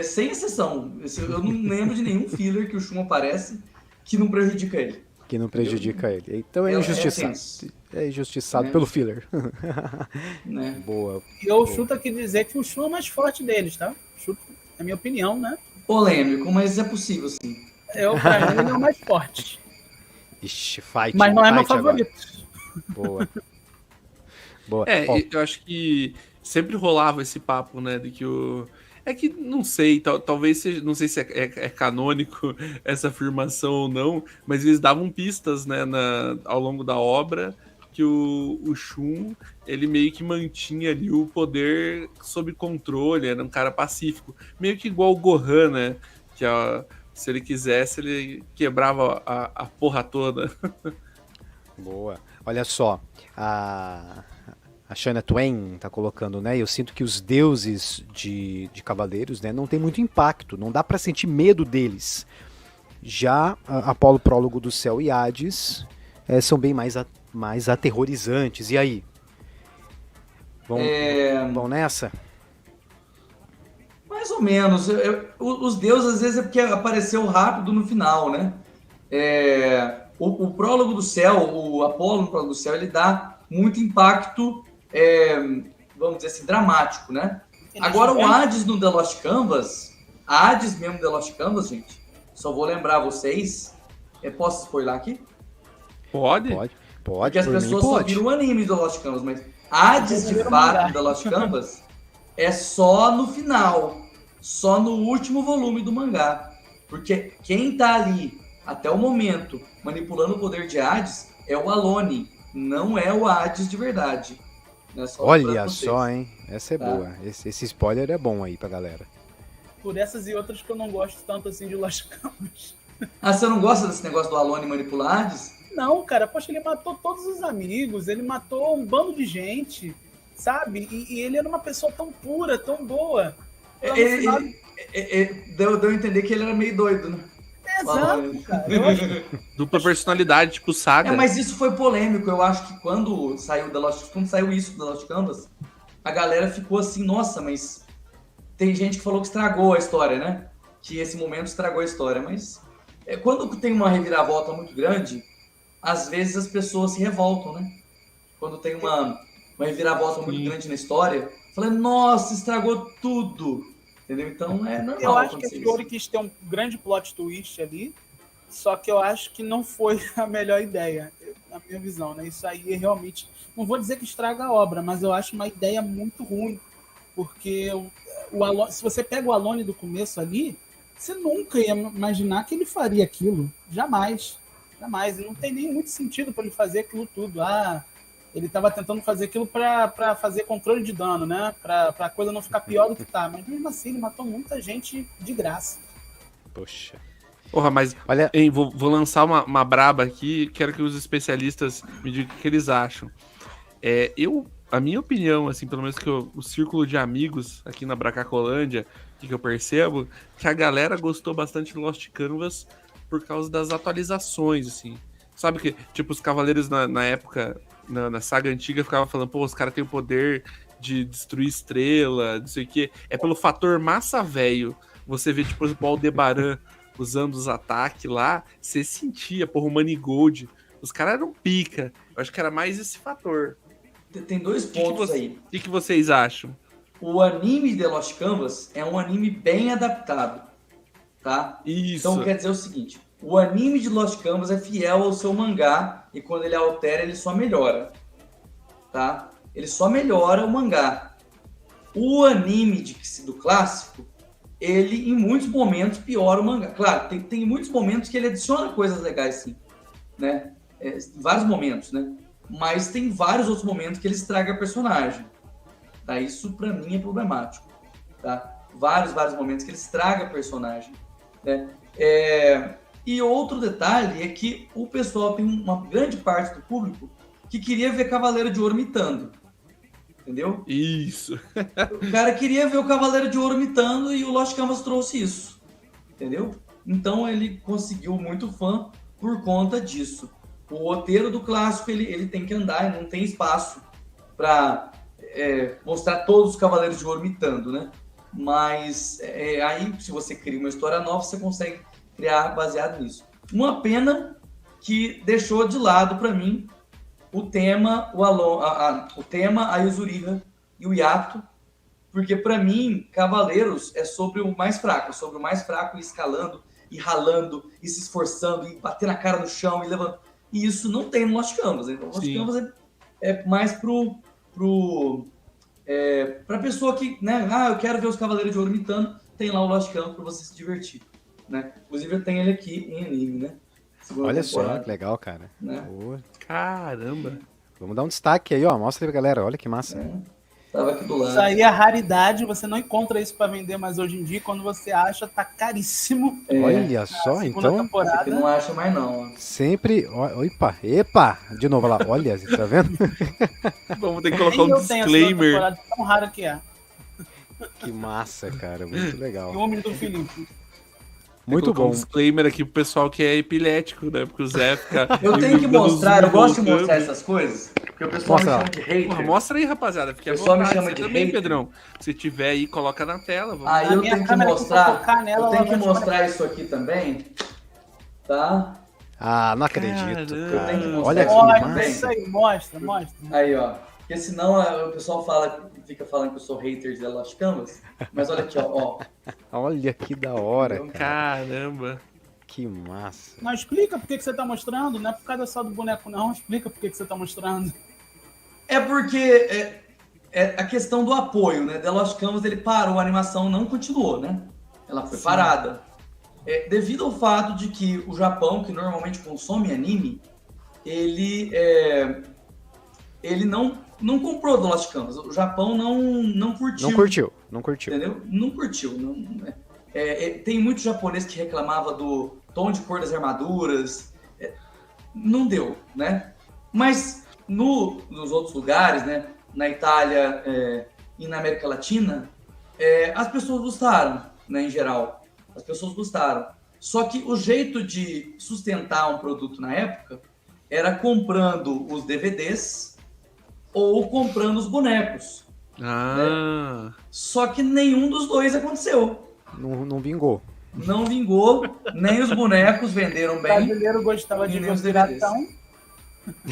Sem exceção. Eu não lembro de nenhum filler que o Shun aparece que não prejudica ele. Que não prejudica ele. Então é injustiçado. É injustiçado pelo filler. Né? Boa. E eu chuto aqui dizer que o Shun é o mais forte deles, tá? Chuto, é a minha opinião, né? Polêmico, mas é possível, sim. Pra mim, ele é o mais forte. Ixi, fight. Mas não é meu agora. favorito. Boa. Boa. Eu acho que sempre rolava esse papo, né, de que o... É que, não sei, talvez seja, não sei se é canônico essa afirmação ou não, mas eles davam pistas, né, ao longo da obra, que o Shun, ele meio que mantinha ali o poder sob controle, era um cara pacífico. Meio que igual o Gohan, né, que se ele quisesse, ele quebrava a porra toda. Boa. Olha só, a Shania Twain tá colocando, né? Eu sinto que os deuses de Cavaleiros, né, não tem muito impacto, não dá pra sentir medo deles. Já Apolo, Prólogo do Céu e Hades são bem mais aterrorizantes. E aí? Vão nessa? Mais ou menos. Os deuses, às vezes, é porque apareceu rápido no final, né? O Prólogo do Céu, o Apolo no Prólogo do Céu, ele dá muito impacto, vamos dizer assim, dramático, né? Agora o Hades no The Lost Canvas, a Hades mesmo no The Lost Canvas, gente, só vou lembrar vocês, posso spoiler aqui? Pode. Porque as pessoas só viram o anime do The Lost Canvas, mas Hades de fato no The Lost Canvas é só no final, só no último volume do mangá. Porque quem tá ali até o momento manipulando o poder de Hades é o Alone, não é o Hades de verdade. Olha só, hein? Essa é boa. Esse spoiler é bom aí pra galera. Por essas e outras que eu não gosto tanto assim de Lost Canvas. Ah, você não gosta desse negócio do Alone manipular Hades? Não, cara, poxa, ele matou todos os amigos, ele matou um bando de gente, sabe? E ele era uma pessoa tão pura, tão boa. Deu a entender que ele era meio doido, né? Exato, cara. Dupla personalidade, tipo Saga. Mas isso foi polêmico. Eu acho que quando saiu isso do The Lost Canvas, a galera ficou assim, nossa, mas tem gente que falou que estragou a história, né? Que esse momento estragou a história. Mas quando tem uma reviravolta muito grande, às vezes as pessoas se revoltam, né? Quando tem uma reviravolta muito grande na história, fala, nossa, estragou tudo. Entendeu? Então é normal. Eu acho que a Fiore quis ter um grande plot twist ali, só que eu acho que não foi a melhor ideia, na minha visão, né? Isso aí realmente, não vou dizer que estraga a obra, mas eu acho uma ideia muito ruim, porque se você pega o Alone do começo ali, você nunca ia imaginar que ele faria aquilo, jamais, e não tem nem muito sentido para ele fazer aquilo tudo. Ele estava tentando fazer aquilo para fazer controle de dano, né? Para a coisa não ficar pior do que tá. Mas mesmo assim, ele matou muita gente de graça. Poxa. Porra, mas olha, vou lançar uma braba aqui. Quero que os especialistas me digam o que eles acham. A minha opinião, assim, pelo menos que o círculo de amigos aqui na Bracacolândia, que eu percebo, que a galera gostou bastante do Lost Canvas por causa das atualizações, assim. Sabe que, tipo, os cavaleiros na época, na saga antiga, ficavam falando, pô, os caras têm o poder de destruir estrela, não sei o quê. É pelo fator massa velho. Você vê, tipo, o Aldebaran usando os ataques lá, você sentia, porra, o Manigold. Os caras eram pica. Eu acho que era mais esse fator. Tem dois pontos aí. O que vocês acham? O anime de Lost Canvas é um anime bem adaptado, tá? Isso. Então quer dizer o seguinte, o anime de Lost Canvas é fiel ao seu mangá e quando ele altera, ele só melhora, tá? Ele só melhora o mangá. O anime do clássico, ele em muitos momentos piora o mangá. Claro, tem muitos momentos que ele adiciona coisas legais, sim, né? Vários momentos, né? Mas tem vários outros momentos que ele estraga personagem. Tá? Isso pra mim é problemático. Tá? Vários momentos que ele estraga personagem. Né? E outro detalhe é que o pessoal tem uma grande parte do público que queria ver Cavaleiro de Ouro mitando. Entendeu? Isso. O cara queria ver o Cavaleiro de Ouro mitando e o Lost Canvas trouxe isso. Entendeu? Então ele conseguiu muito fã por conta disso. O roteiro do clássico ele tem que andar e não tem espaço para mostrar todos os Cavaleiros de Ouro mitando, né? Mas aí, se você cria uma história nova, você consegue criar baseado nisso. Uma pena que deixou de lado para mim o tema, a Yuzuriha e o Yato, porque para mim Cavaleiros é sobre o mais fraco, e escalando e ralando e se esforçando e bater na cara no chão e levantando. E isso não tem no Lost Canvas. Então, o Lost Canvas é mais pra pessoa que, né? Eu quero ver os Cavaleiros de Ouro mitando. Tem lá o Lost Canvas pra você se divertir, né? Inclusive, eu tenho ele aqui em anime, né? Olha só, que legal, cara. Né? Caramba. Vamos dar um destaque aí, ó. Mostra aí pra galera. Olha que massa. Tava aqui do lado. Isso aí é raridade, você não encontra isso para vender mais hoje em dia. Quando você acha, tá caríssimo. Olha só, então. Temporada. Você não acha mais, não. Sempre. Epa! De novo lá. Olha, tá vendo? Vamos ter que colocar um disclaimer. Temporada tão rara que é. Que massa, cara. Muito legal. O homem do Felipe. Muito bom. Um disclaimer aqui pro pessoal que é epilético, né? Porque o Zé fica. Eu tenho que mostrar, eu gosto de mostrar essas coisas. Porque o pessoal me chama de hater. Porra, mostra aí, rapaziada. Porque o pessoal me chama de de também, hater. Pedrão. Se tiver aí, coloca na tela. Eu tenho que mostrar. Eu tenho que mostrar isso aqui também. Tá? Não acredito. Eu tenho que mostrar Olha isso que aqui massa. também. Isso aí, mostra. Aí, ó. Porque senão o pessoal fica falando que eu sou hater de The Lost Canvas. Mas olha aqui, ó. Olha que da hora, cara. Caramba. Que massa. Não, explica por que você tá mostrando. Não é por causa só do boneco, não. Explica por que você tá mostrando. É porque a questão do apoio, né? The Lost Canvas, ele parou, a animação não continuou, né? Ela foi parada. Devido ao fato de que o Japão, que normalmente consome anime, ele não comprou The Lost Canvas. O Japão não curtiu. Não curtiu. Entendeu? Não curtiu. Tem muito japonês que reclamava do tom de cor das armaduras. Não deu, né? Mas nos outros lugares, né? Na Itália e na América Latina, as pessoas gostaram, né? Em geral. As pessoas gostaram. Só que o jeito de sustentar um produto na época era comprando os DVDs ou comprando os bonecos. Né? Só que nenhum dos dois aconteceu. Não vingou. Não vingou, nem os bonecos venderam O bem. brasileiro gostava de ver os piratão.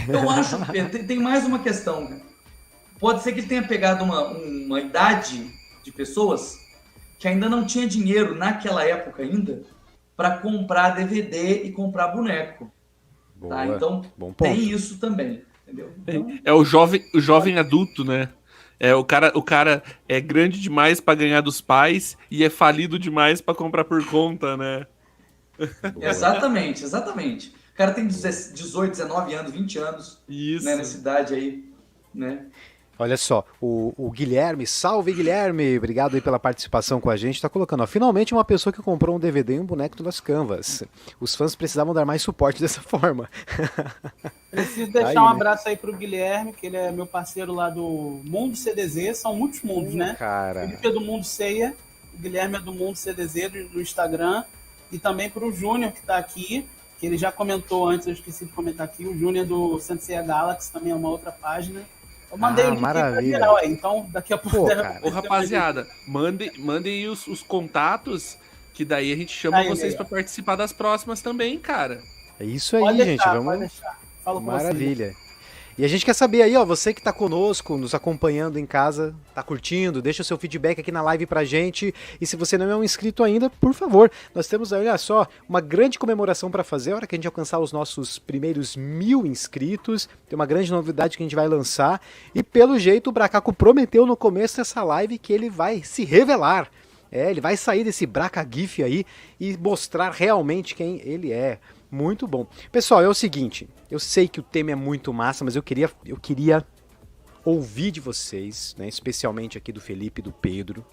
Eu acho que tem mais uma questão. Pode ser que ele tenha pegado uma idade de pessoas que ainda não tinha dinheiro naquela época ainda para comprar DVD e comprar boneco. Boa. Tá? Então Bom ponto. tem isso também, entendeu? Então, É o jovem adulto, né? O cara é grande demais pra ganhar dos pais e é falido demais pra comprar por conta, né? exatamente. O cara tem 18, 19 anos, 20 anos, Isso. né, nessa idade aí, né? Olha só, o Guilherme, salve Guilherme, obrigado aí pela participação com a gente, tá colocando, ó, finalmente uma pessoa que comprou um DVD e um boneco do Las Canvas. Os fãs precisavam dar mais suporte dessa forma. Preciso deixar um abraço aí pro Guilherme, que ele é meu parceiro lá do Mundo CDZ, são muitos mundos, né? Cara. O Felipe é do Mundo Ceia, o Guilherme é do Mundo CDZ, do Instagram, e também pro Júnior, que tá aqui, que ele já comentou antes, eu esqueci de comentar aqui, o Júnior do Sensei Galaxy, também é uma outra página. Eu mandei o link pra geral aí, então daqui a pouco... Ô, rapaziada, mandem os contatos, que daí a gente chama vocês para participar das próximas também, cara. É isso aí, pode gente. Deixar, vamos. Pode deixar. Falo com Maravilha. Você. E a gente quer saber aí, ó, você que tá conosco, nos acompanhando em casa, tá curtindo, deixa o seu feedback aqui na live pra gente. E se você não é um inscrito ainda, por favor, nós temos, olha só, uma grande comemoração para fazer, a hora que a gente alcançar os nossos primeiros 1000 inscritos. Tem uma grande novidade que a gente vai lançar. E pelo jeito o Bracaco prometeu no começo dessa live que ele vai se revelar. Ele vai sair desse Braca GIF aí e mostrar realmente quem ele é. Muito bom. Pessoal, é o seguinte, eu sei que o tema é muito massa, mas eu queria ouvir de vocês, né, especialmente aqui do Felipe e do Pedro.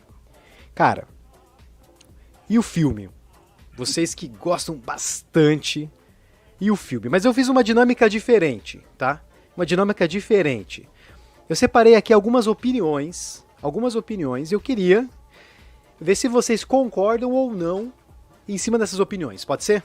Cara, e o filme? Vocês que gostam bastante, e o filme? Mas eu fiz uma dinâmica diferente, tá? Uma dinâmica diferente. Eu separei aqui algumas opiniões, e eu queria ver se vocês concordam ou não em cima dessas opiniões, pode ser?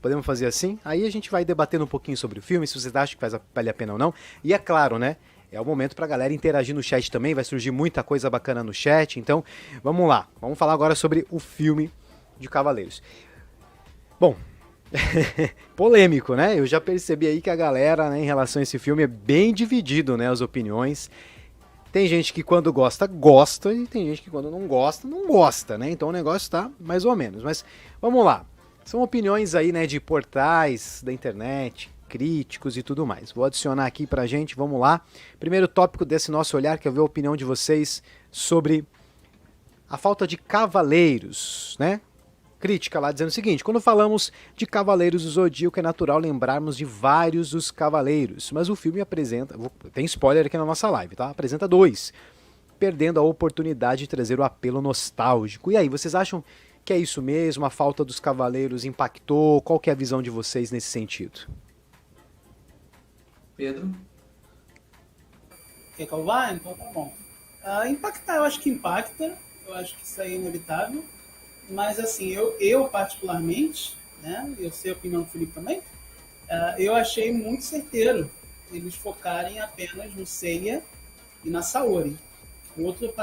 Podemos fazer assim? Aí a gente vai debatendo um pouquinho sobre o filme, se vocês acham que vale a pena ou não. E é claro, né? É o momento pra galera interagir no chat também, vai surgir muita coisa bacana no chat. Então, vamos lá. Vamos falar agora sobre o filme de Cavaleiros. Bom, polêmico, né? Eu já percebi aí que a galera, né, em relação a esse filme, é bem dividido, né? As opiniões. Tem gente que quando gosta, gosta, e tem gente que quando não gosta, não gosta, né? Então o negócio tá mais ou menos. Mas vamos lá. São opiniões aí, né, de portais da internet, críticos e tudo mais. Vou adicionar aqui pra gente, vamos lá. Primeiro tópico desse nosso olhar, que é ver a opinião de vocês sobre a falta de cavaleiros, né? Crítica lá dizendo o seguinte: quando falamos de Cavaleiros do Zodíaco é natural lembrarmos de vários dos cavaleiros, mas o filme apresenta, tem spoiler aqui na nossa live, tá? Apresenta 2, perdendo a oportunidade de trazer o apelo nostálgico. E aí, vocês acham que é isso mesmo? A falta dos cavaleiros impactou? Qual que é a visão de vocês nesse sentido? Pedro? Quer que eu vá? Então tá bom. Impactar, eu acho que impacta. Eu acho que isso aí é inevitável. Mas assim, eu particularmente, né, eu sei a opinião do Felipe também, eu achei muito certeiro eles focarem apenas no Seiya e na Saori. O outro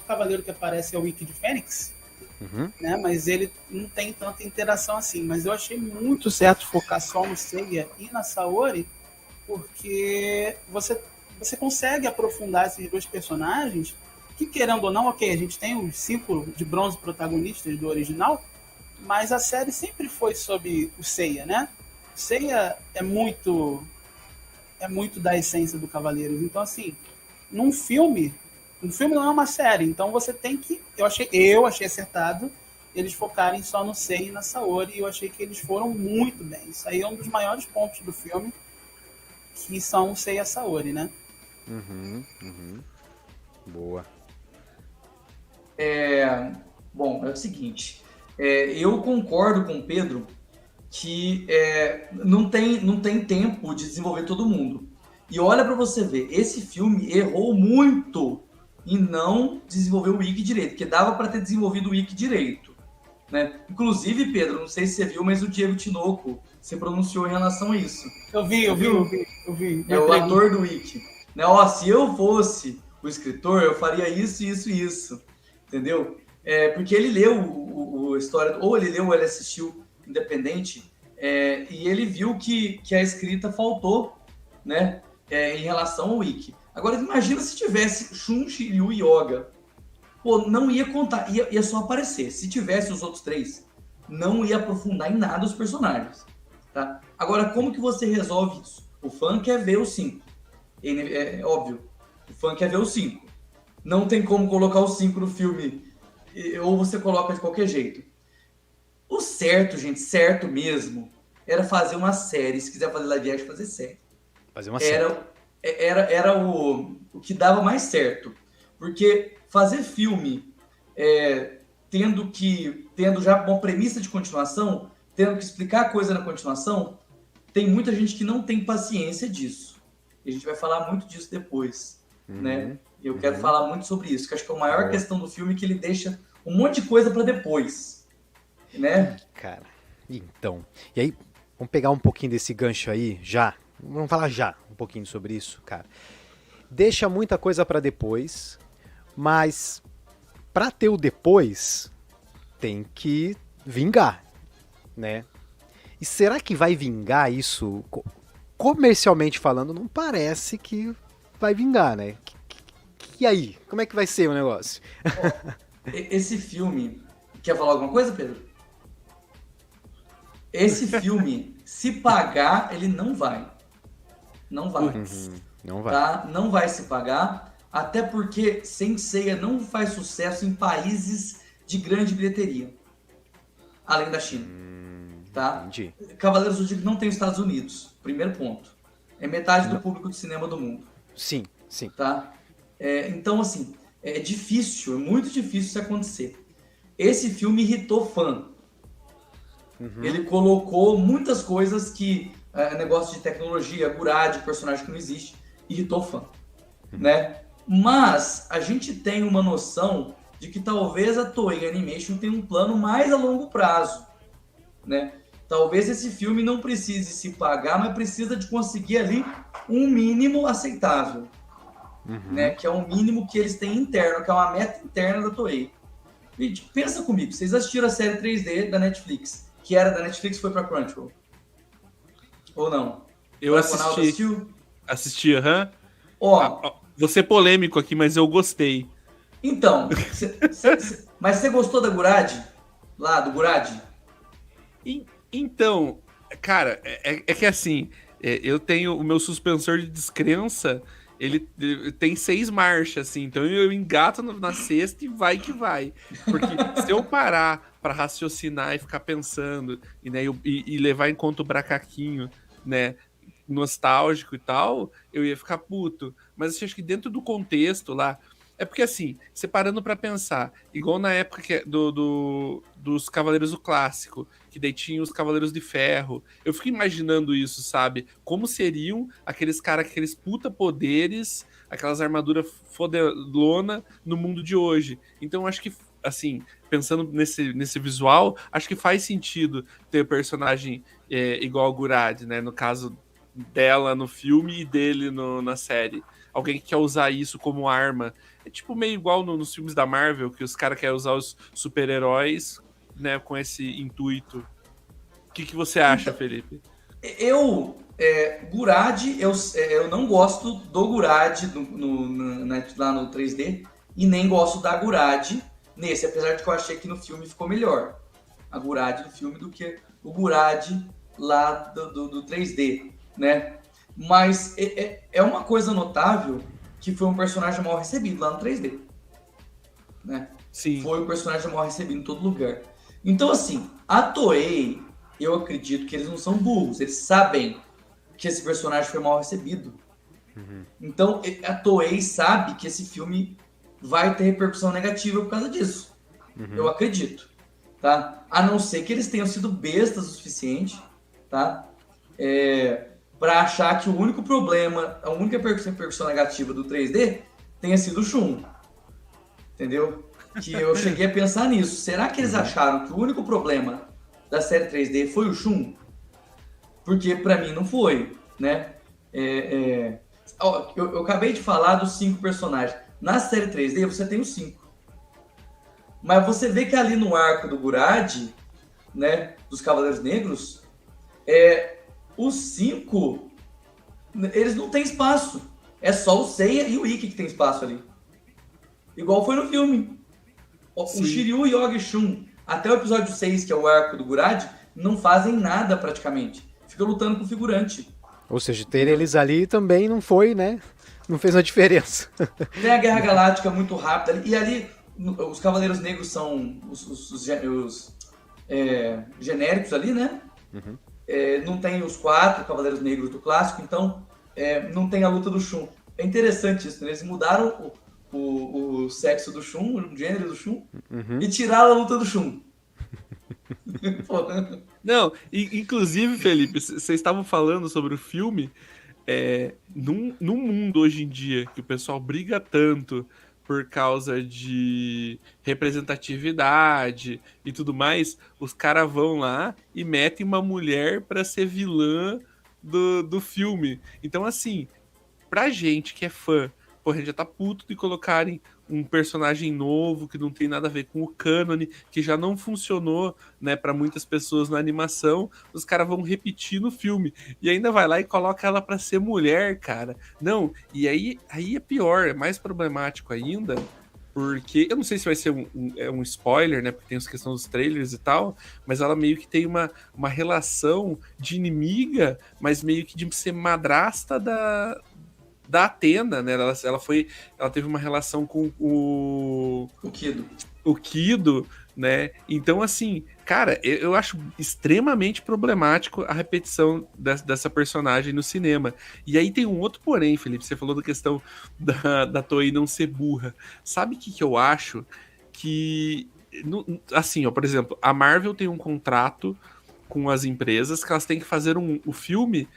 cavaleiro que aparece é o Ikki de Fênix, né, mas ele não tem tanta interação assim. Mas eu achei muito certo focar só no Seiya e na Saori, porque você consegue aprofundar esses dois personagens que, querendo ou não, ok, a gente tem os 5 de bronze protagonistas do original, mas a série sempre foi sobre o Seiya, né? O Seiya é muito da essência do Cavaleiros. Então, assim, um filme não é uma série, então você tem que... Eu achei acertado eles focarem só no Seiya e na Saori, e eu achei que eles foram muito bem. Isso aí é um dos maiores pontos do filme, que são o Seiya e a Saori, né? Boa. Bom, é o seguinte, eu concordo com o Pedro que não tem tempo de desenvolver todo mundo. E olha pra você ver, esse filme errou muito em não desenvolver o Ikki direito, porque dava pra ter desenvolvido o Ikki direito, né? Inclusive, Pedro, não sei se você viu, mas o Diego Tinoco se pronunciou em relação a isso. Eu vi. É o ator do Ikki. Né? Se eu fosse o escritor, eu faria isso, isso e isso. Entendeu? Porque ele leu a história, ou ele leu ou ele assistiu Independente, e ele viu que a escrita faltou, né, em relação ao Ikki. Agora, imagina se tivesse Shun, Shiryu e Yoga. Pô, não ia contar, ia só aparecer. Se tivesse os outros 3, não ia aprofundar em nada os personagens. Tá? Agora, como que você resolve isso? O fã quer ver os 5. É óbvio, o fã quer ver os 5. Não tem como colocar os 5 no filme, ou você coloca de qualquer jeito. O certo, gente, certo mesmo, era fazer uma série. Se quiser fazer live action, fazer série. Fazer uma série. era o que dava mais certo. Porque fazer filme tendo já uma premissa de continuação, tendo que explicar a coisa na continuação, tem muita gente que não tem paciência disso. E a gente vai falar muito disso depois, né? E eu quero falar muito sobre isso, que acho que é a maior questão do filme, que ele deixa um monte de coisa para depois, né? Cara, então. E aí, vamos pegar um pouquinho desse gancho aí, já. Vamos falar já um pouquinho sobre isso, cara. Deixa muita coisa para depois, mas para ter o depois, tem que vingar, né? E será que vai vingar isso? Comercialmente falando, não parece que vai vingar, né? E aí? Como é que vai ser o negócio? Esse filme... Quer falar alguma coisa, Pedro? Esse filme, se pagar, ele não vai. Não vai. Não vai. Tá? Não vai se pagar, até porque Saint Seiya não faz sucesso em países de grande bilheteria, além da China. Tá? Entendi. Cavaleiros do Zodíaco não tem os Estados Unidos, primeiro ponto. É metade do público de cinema do mundo. Sim, sim. Tá? Então, assim, é difícil, é muito difícil isso acontecer. Esse filme irritou fã. Ele colocou muitas coisas que... negócio de tecnologia, Gurad, personagem que não existe, irritou fã. Né? Mas a gente tem uma noção de que talvez a Toei Animation tenha um plano mais a longo prazo. Né? Talvez esse filme não precise se pagar, mas precisa de conseguir ali um mínimo aceitável. Né? Que é um mínimo que eles têm interno, que é uma meta interna da Toei. Gente, pensa comigo, vocês assistiram a série 3D da Netflix, que era da Netflix e foi pra Crunchyroll? Ou não? Eu assisti, aham. Vou ser polêmico aqui, mas eu gostei. Então, mas você gostou da Gurad? Lá, do Gurad? Então, cara, é que assim, eu tenho o meu suspensor de descrença, ele tem 6 marchas, assim, então eu engato na sexta e vai que vai. Porque se eu parar pra raciocinar e ficar pensando, e, né, e levar em conta o bracaquinho, né, nostálgico e tal, eu ia ficar puto. Mas assim, acho que dentro do contexto lá, é porque assim, separando pra pensar, igual na época dos Cavaleiros do Clássico, que daí tinha os Cavaleiros de Ferro, eu fico imaginando isso, sabe? Como seriam aqueles caras, aqueles puta poderes, aquelas armaduras fodelona no mundo de hoje. Então acho que, assim, pensando nesse visual, acho que faz sentido ter personagem igual ao Gurad, né? No caso dela no filme e dele na série. Alguém que quer usar isso como arma. É tipo meio igual nos filmes da Marvel, que os caras querem usar os super-heróis, né, com esse intuito. O que você acha, então, Felipe? Gurad, eu não gosto do Gurad lá no 3D, e nem gosto da Gurad nesse, apesar de que eu achei que no filme ficou melhor. A Gurad no filme do que o Gurad lá do 3D, né? Mas é uma coisa notável que foi um personagem mal recebido lá no 3D. Né? Sim. Foi um personagem mal recebido em todo lugar. Então, assim, a Toei, eu acredito que eles não são burros. Eles sabem que esse personagem foi mal recebido. Então, a Toei sabe que esse filme vai ter repercussão negativa por causa disso. Eu acredito. Tá? A não ser que eles tenham sido bestas o suficiente, tá? Para achar que o único problema, a única repercussão negativa do 3D tenha sido o Shun. Entendeu? Que eu cheguei a pensar nisso. Será que eles acharam que o único problema da série 3D foi o Shun? Porque pra mim não foi, né? Eu acabei de falar dos 5 personagens. Na série 3D você tem os 5. Mas você vê que ali no arco do Gurad, né, dos Cavaleiros Negros, os 5, eles não têm espaço. É só o Seiya e o Ikki que tem espaço ali. Igual foi no filme. O Shiryu, Yoga e Shun, até o episódio 6, que é o arco do Gurad, não fazem nada praticamente. Fica lutando com o figurante. Ou seja, ter eles ali também não foi, né? Não fez uma diferença. Tem a Guerra Galáctica muito rápida. E ali, os Cavaleiros Negros são os genéricos ali, né? Não tem os 4 Cavaleiros Negros do clássico, então não tem a luta do Shun. É interessante isso, né? Eles mudaram o sexo do Shun, o gênero do Shun, e tiraram a luta do Shun. Não, inclusive, Felipe, vocês estavam falando sobre o filme. No mundo hoje em dia que o pessoal briga tanto por causa de representatividade e tudo mais, os caras vão lá e metem uma mulher pra ser vilã do filme. Então, assim, pra gente que é fã, porra, a gente já tá puto de colocarem um personagem novo que não tem nada a ver com o cânone, que já não funcionou, né, para muitas pessoas na animação, os caras vão repetir no filme. E ainda vai lá e coloca ela pra ser mulher, cara. Não, e aí é pior, é mais problemático ainda, porque eu não sei se vai ser um spoiler, né, porque tem as questões dos trailers e tal, mas ela meio que tem uma relação de inimiga, mas meio que de ser madrasta da Athena, né? Ela teve uma relação com o Kido, né? Então, assim, cara, eu acho extremamente problemático a repetição dessa personagem no cinema. E aí tem um outro porém, Felipe, você falou da questão da Toei não ser burra. Sabe o que eu acho? Que, assim, ó, por exemplo, a Marvel tem um contrato com as empresas que elas têm que fazer o filme,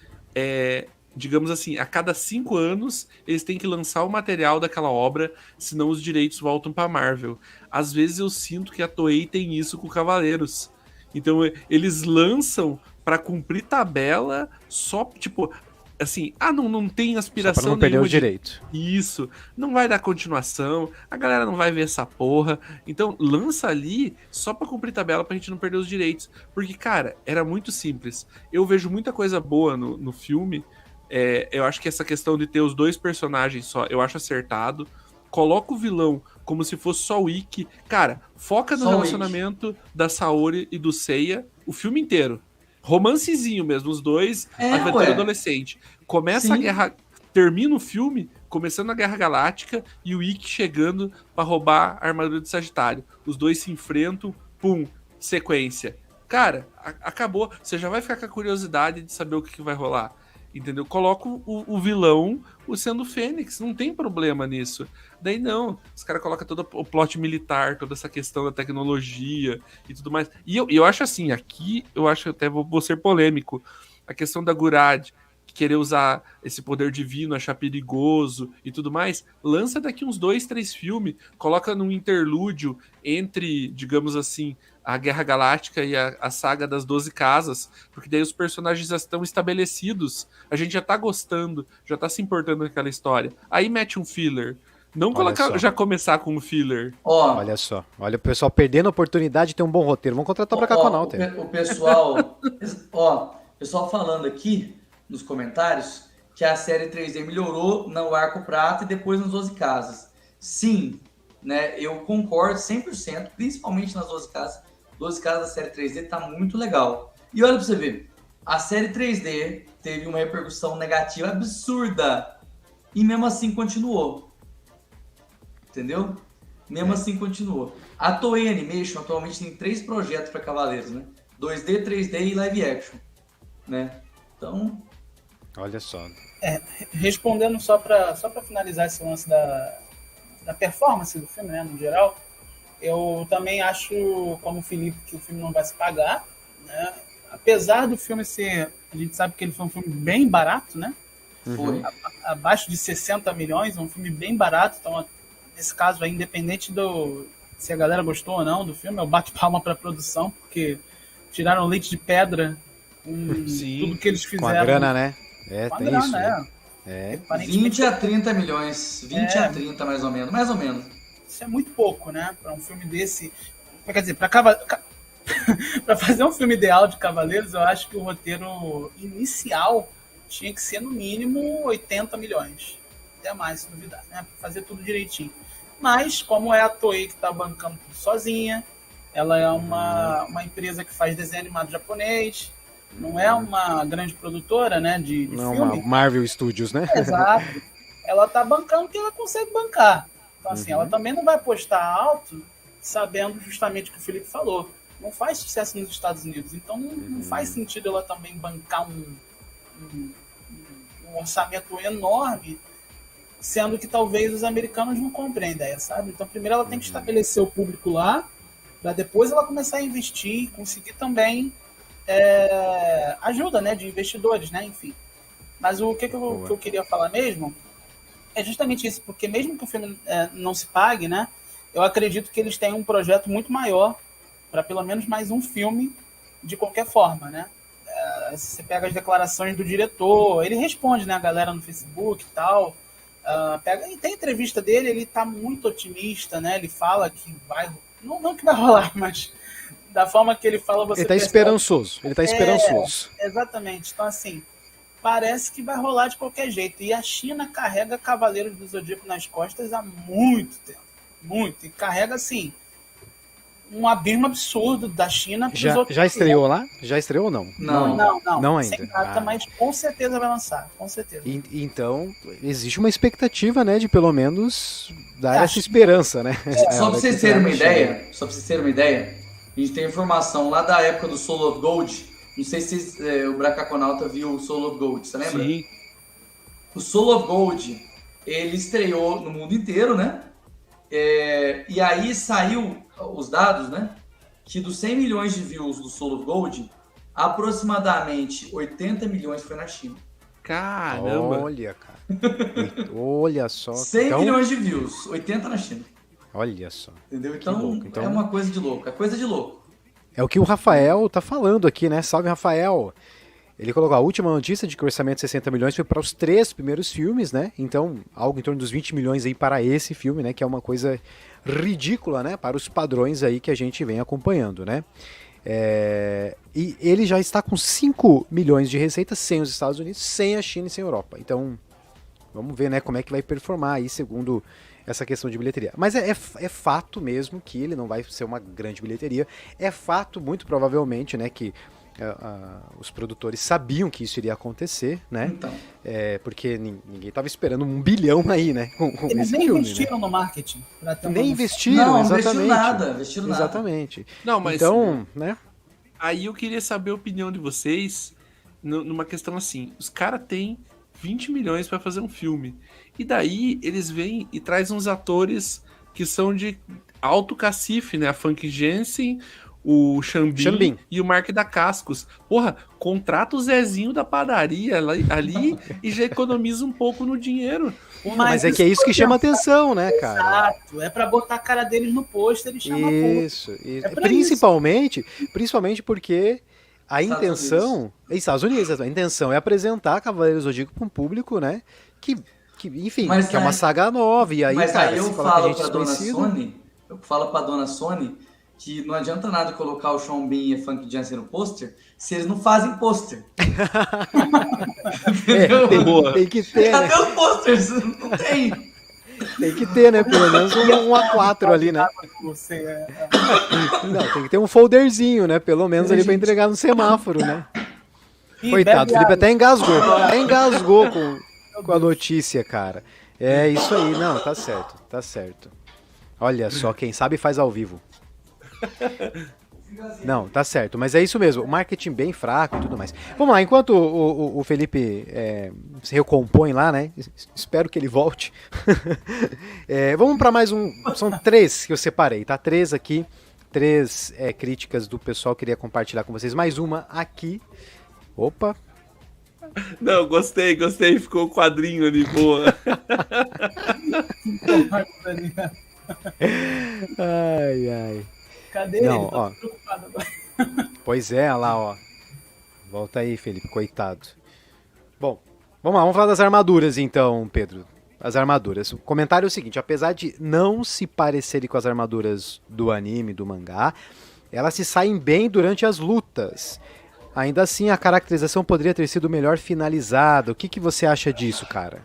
digamos assim, a cada 5 anos eles têm que lançar o material daquela obra, senão os direitos voltam pra Marvel. Às vezes eu sinto que a Toei tem isso com Cavaleiros. Então eles lançam pra cumprir tabela só, tipo, assim, não tem aspiração só pra não perder nenhuma os direitos. Isso, não vai dar continuação, a galera não vai ver essa porra. Então lança ali só pra cumprir tabela pra gente não perder os direitos. Porque, cara, era muito simples. Eu vejo muita coisa boa no filme. Eu acho que essa questão de ter os 2 personagens só, eu acho acertado. Coloca o vilão como se fosse só o Ikki. Cara, foca no relacionamento da Saori e do Seiya o filme inteiro. Romancezinho mesmo, os dois, aventura adolescente. Começa a guerra, termina o filme começando a Guerra Galáctica e o Ikki chegando pra roubar a armadura de Sagitário. Os dois se enfrentam, pum, sequência. Cara, acabou. Você já vai ficar com a curiosidade de saber o que vai rolar. Entendeu? Coloca o vilão sendo o Fênix, não tem problema nisso. Daí não, os caras colocam todo o plot militar, toda essa questão da tecnologia e tudo mais. E eu acho assim, aqui eu acho até vou ser polêmico, a questão da Gurad querer usar esse poder divino, achar perigoso e tudo mais, lança daqui uns 2, 3 filmes, coloca num interlúdio entre, digamos assim, a Guerra Galáctica e a saga das 12 casas, porque daí os personagens já estão estabelecidos, a gente já tá gostando, já tá se importando com aquela história. Aí mete um filler. Não colocar, já começar com um filler. Olha só, olha o pessoal perdendo a oportunidade de ter um bom roteiro. Vamos contratar pra Caconal. O pessoal falando aqui nos comentários que a série 3D melhorou no Arco Prata e depois nas 12 casas. Sim, né? Eu concordo 100%, principalmente nas 12 casas. 12 casas da série 3D tá muito legal. E olha pra você ver, a série 3D teve uma repercussão negativa absurda e mesmo assim continuou. Entendeu? Mesmo assim continuou. A Toei Animation atualmente tem 3 projetos para Cavaleiros, né? 2D, 3D e live action, né? Então... Olha só. Respondendo só para finalizar esse lance da performance do filme, né, no geral, eu também acho, como o Felipe, que o filme não vai se pagar, né? Apesar do filme ser, a gente sabe que ele foi um filme bem barato, né? Foi. Abaixo de 60 milhões, um filme bem barato, então nesse caso aí, independente se a galera gostou ou não do filme, eu bato palma para a produção, porque tiraram leite de pedra com tudo que eles fizeram. Com a grana, né? Com a tem grana, isso. né? 20 a 30 milhões. 20 a 30, mais ou menos. Mais ou menos. Isso é muito pouco, né? Para um filme desse. Quer dizer, para fazer um filme ideal de Cavaleiros, eu acho que o roteiro inicial tinha que ser no mínimo 80 milhões. Até mais, se duvidar, né? Para fazer tudo direitinho. Mas, como é a Toei que está bancando tudo sozinha, ela é uma empresa que faz desenho animado japonês, não é uma grande produtora, né, de não, filme. Uma Marvel Studios, né? Exato. Ela tá bancando o que ela consegue bancar. Então, assim, ela também não vai apostar alto, sabendo justamente o que o Felipe falou. Não faz sucesso nos Estados Unidos. Então, não faz sentido ela também bancar um um orçamento enorme, sendo que talvez os americanos não comprem a ideia, sabe? Então, primeiro ela tem que estabelecer o público lá, para depois ela começar a investir e conseguir também ajuda, né, de investidores, né, enfim. Mas o que eu queria falar mesmo é justamente isso, porque mesmo que o filme não se pague, né, eu acredito que eles têm um projeto muito maior para pelo menos mais um filme de qualquer forma, né? Se você pega as declarações do diretor, ele responde, né, a galera no Facebook e tal. E tem entrevista dele, ele tá muito otimista, né? Ele fala que vai... Não que vai rolar, mas da forma que ele fala, você Ele tá esperançoso. Ele tá esperançoso. Exatamente. Então, assim, parece que vai rolar de qualquer jeito. E a China carrega Cavaleiros do Zodíaco nas costas há muito tempo. Muito. E carrega, assim, um abismo absurdo da China. Já estreou lá? Já estreou ou não? Não ainda. Sem data, mas com certeza vai lançar. Com certeza. Então, existe uma expectativa, né, de pelo menos dar essa esperança, né? Só pra vocês terem uma ideia, a gente tem informação lá da época do Soul of Gold. Não sei se o Bracaconauta viu o Soul of Gold, você lembra? Sim. O Soul of Gold, ele estreou no mundo inteiro, né? E aí saiu os dados, né? Que dos 100 milhões de views do Soul of Gold, aproximadamente 80 milhões foi na China. Caramba! Olha, cara. Olha só. 100 milhões de views, 80 na China. Olha só. Entendeu? Louco. É uma coisa de louco. É coisa de louco. É o que o Rafael tá falando aqui, né? Salve, Rafael. Ele colocou a última notícia de que o orçamento de 60 milhões foi para os 3 primeiros filmes, né? Então, algo em torno dos 20 milhões aí para esse filme, né? Que é uma coisa ridícula, né? Para os padrões aí que a gente vem acompanhando, né? E ele já está com 5 milhões de receitas sem os Estados Unidos, sem a China e sem a Europa. Então, vamos ver, né? Como é que vai performar aí, segundo essa questão de bilheteria. Mas é fato mesmo que ele não vai ser uma grande bilheteria. É fato, muito provavelmente, né? Que os produtores sabiam que isso iria acontecer, né? Então. Porque ninguém estava esperando 1 bilhão aí, né? Com eles nem filme, investiram, né, no marketing. Nem investiram, exatamente. Não investiram nada. Exatamente. Não, mas então, né? Aí eu queria saber a opinião de vocês numa questão assim. Os caras têm 20 milhões para fazer um filme. E daí eles vêm e trazem uns atores que são de alto cacife, né? A Funky Jensen, o Xambin e o Mark da Cascos. Porra, contrata o Zezinho da padaria ali e já economiza um pouco no dinheiro. Porra, mas é que é isso que chama atenção, né, cara? Exato, é pra botar a cara deles no pôster e chamar isso. Principalmente porque a intenção... Estados Unidos, a intenção é apresentar Cavaleiros do Zodíaco para um público, né, que enfim, que é uma saga nova. E aí, mas cara, aí eu falo pra dona Sony que não adianta nada colocar o Sean Bean e a Funky Jensen no pôster se eles não fazem pôster. Tem que ter, cadê né? os pôsteres? Não tem. Tem que ter, né? Pelo menos um A4 ali, né? Não, tem que ter um folderzinho, né? Pelo menos ali pra entregar no semáforo, né? Coitado, o Felipe até engasgou com a notícia, cara. É isso aí, não, tá certo. Olha só, quem sabe faz ao vivo. Não, tá certo, mas é isso mesmo, o marketing bem fraco e tudo mais. Vamos lá, enquanto o Felipe se recompõe lá, né? Espero que ele volte. Vamos para mais um. São 3 que eu separei, tá? 3 aqui. 3 críticas do pessoal, queria compartilhar com vocês. Mais uma aqui. Opa. Não, gostei, ficou o quadrinho ali, boa. Ai. Cadê não, ele? Ó. Preocupado agora. Pois é, olha lá, ó. Volta aí, Felipe, coitado. Bom, vamos falar das armaduras então, Pedro. As armaduras. O comentário é o seguinte, apesar de não se parecerem com as armaduras do anime, do mangá, elas se saem bem durante as lutas. Ainda assim, a caracterização poderia ter sido melhor finalizada. O que você acha disso, cara?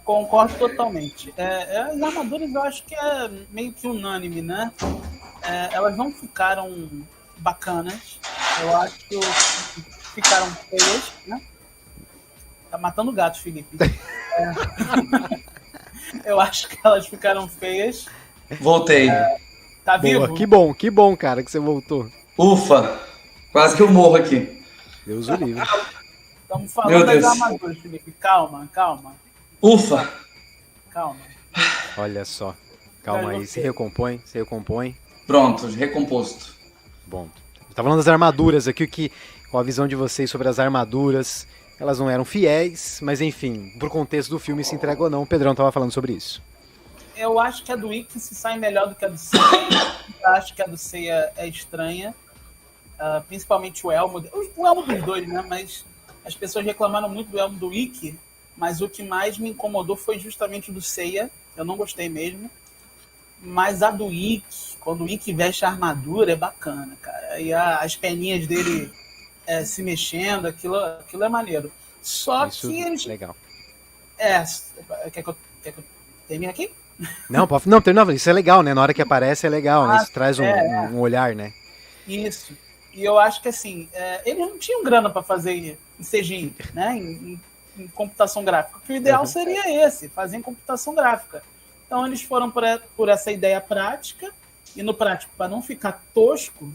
Concordo totalmente. As armaduras eu acho que é meio que unânime, né? Elas não ficaram bacanas. Eu acho que ficaram feias, né? Tá matando o gato, Felipe. Eu acho que elas ficaram feias. Voltei. Tá vivo? Boa, que bom, cara, que você voltou. Ufa! Quase que eu morro aqui. Deus o livre. Estamos falando das armaduras, Felipe. Calma. Ufa! Calma. Olha só. Calma aí, se recompõe. Pronto, recomposto. Bom, tá falando das armaduras aqui, qual a visão de vocês sobre as armaduras? Elas não eram fiéis, mas enfim, pro contexto do filme se entrega ou não, o Pedrão tava falando sobre isso. Eu acho que a do Ikki se sai melhor do que a do Seiya. Eu acho que a do Seiya é estranha. Principalmente o elmo. O elmo dos dois, né? Mas as pessoas reclamaram muito do elmo do Ikki, mas o que mais me incomodou foi justamente o do Seiya. Eu não gostei mesmo. Mas a do Ikki, quando o Ikki veste a armadura, é bacana, cara. E as peninhas dele se mexendo, aquilo é maneiro. Só isso que eles... legal. Quer que eu termine aqui? Não, terminava. Isso é legal, né? Na hora que aparece é legal, né? Isso traz um olhar, né? Isso. E eu acho que, assim, eles não tinham grana para fazer em CGI, né? Em computação gráfica. O ideal seria esse, fazer em computação gráfica. Então, eles foram por essa ideia prática, e no prático, para não ficar tosco,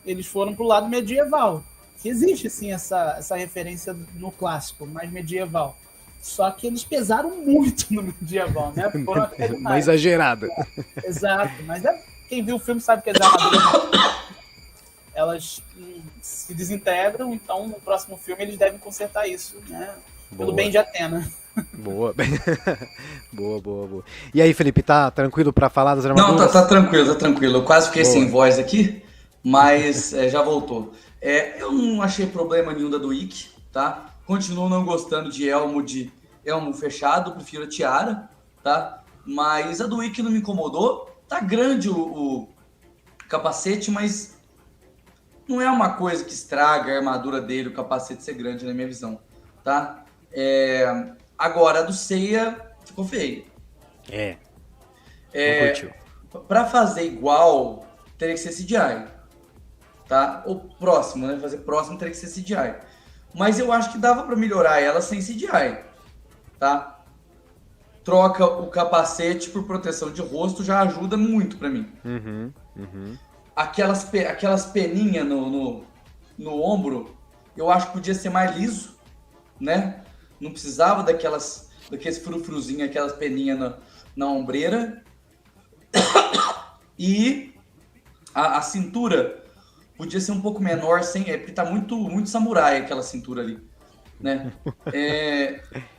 eles foram para o lado medieval. Que existe, sim, essa referência no clássico, mais medieval. Só que eles pesaram muito no medieval, né? Foram até demais. Mais exagerado. Exato, mas quem viu o filme sabe que as armaduras elas se desintegram, então no próximo filme eles devem consertar isso, né? Pelo bem de Atena. Boa. Boa. E aí, Felipe, tá tranquilo pra falar das armaduras? Não, tá tranquilo. Eu quase fiquei sem voz aqui, mas já voltou. Eu não achei problema nenhum da do Ikki, tá? Continuo não gostando de elmo fechado, prefiro a tiara, tá? Mas a do Ikki não me incomodou. Tá grande o capacete, mas não é uma coisa que estraga a armadura dele, o capacete ser grande, na minha visão, tá? Agora, a do Seiya ficou feio. Não curtiu. Pra fazer igual, teria que ser CGI, tá? O próximo, né? Fazer próximo teria que ser CGI. Mas eu acho que dava pra melhorar ela sem CGI, tá? Troca o capacete por proteção de rosto já ajuda muito pra mim. Aquelas peninhas no ombro, eu acho que podia ser mais liso, né? Não precisava daqueles frufruzinhos, aquelas peninhas na ombreira. E a cintura podia ser um pouco menor, porque tá muito samurai aquela cintura ali, né?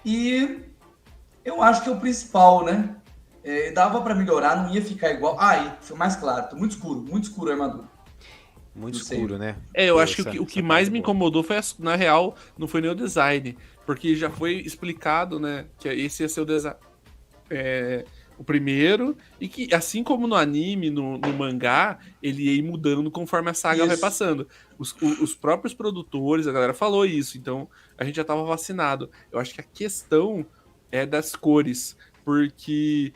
E eu acho que é o principal, né? Dava pra melhorar, não ia ficar igual. E foi mais claro, tá muito escuro a armadura. Muito escuro, né? Eu acho que o que mais me incomodou foi, na real, não foi nem o design, porque já foi explicado, né, que esse ia ser o design. O primeiro, e que assim como no anime, no mangá, ele ia ir mudando conforme a saga vai passando. Os próprios produtores, a galera falou isso, então a gente já tava vacinado. Eu acho que a questão é das cores, porque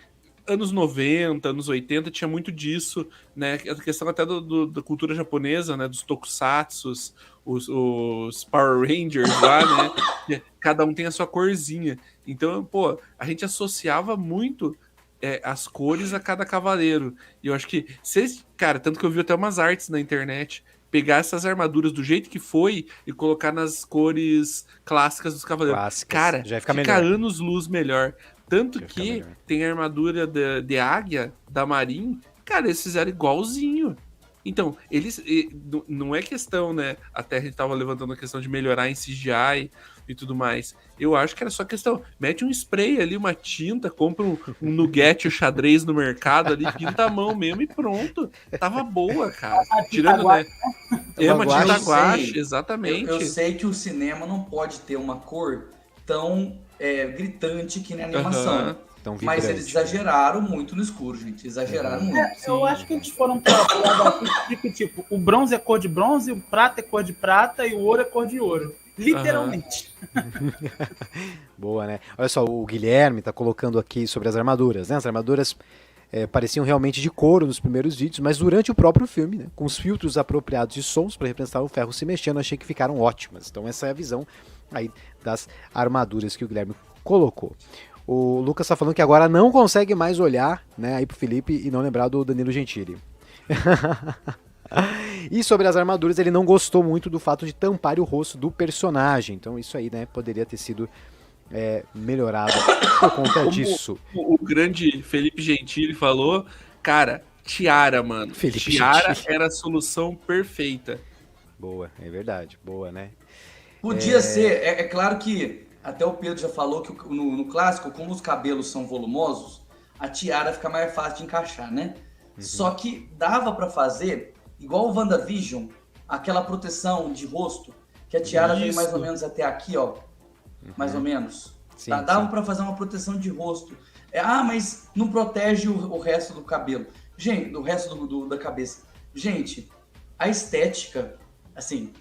anos 90, anos 80 tinha muito disso, né? A questão até da cultura japonesa, né? Dos tokusatsus, os Power Rangers lá, né? Cada um tem a sua corzinha. Então, pô, a gente associava muito as cores a cada cavaleiro. E eu acho que, cara, tanto que eu vi até umas artes na internet, pegar essas armaduras do jeito que foi e colocar nas cores clássicas dos cavaleiros. Cara, já fica anos-luz melhor. Tanto que tem a armadura de águia da Marin, cara, eles fizeram igualzinho. Então, eles... Não é questão, né? Até a gente tava levantando a questão de melhorar em CGI e tudo mais. Eu acho que era só questão... Mete um spray ali, uma tinta, compra um nugget, o xadrez no mercado ali, pinta a mão mesmo e pronto. Tava boa, cara. Tirando, né? Uma tinta guache, exatamente. Eu sei que o cinema não pode ter uma cor tão gritante que na animação. Mas eles exageraram muito no escuro, gente. Exageraram muito. Eu acho que eles foram para tipo, o bronze é cor de bronze, o prata é cor de prata e o ouro é cor de ouro. Literalmente. Boa, né? Olha só, o Guilherme tá colocando aqui sobre as armaduras, né? As armaduras pareciam realmente de couro nos primeiros vídeos, mas durante o próprio filme, né? Com os filtros apropriados de sons para representar o ferro se mexendo, achei que ficaram ótimas. Então essa é a visão aí das armaduras que o Guilherme colocou. O Lucas tá falando que agora não consegue mais olhar, né, aí pro Felipe e não lembrar do Danilo Gentili. E sobre as armaduras, ele não gostou muito do fato de tampar o rosto do personagem. Então isso aí, né, poderia ter sido melhorado por conta disso. O grande Felipe Gentili falou, cara, tiara, mano. Tiara era a solução perfeita. Boa, é verdade. Boa, né? Podia ser, é claro que até o Pedro já falou que no clássico, como os cabelos são volumosos, a tiara fica mais fácil de encaixar, né? Só que dava pra fazer, igual o WandaVision, aquela proteção de rosto, que a tiara vem mais ou menos até aqui, ó. Mais ou menos. Sim, dava pra fazer uma proteção de rosto. Mas não protege o resto do cabelo. Gente, o resto da cabeça. Gente, a estética, assim,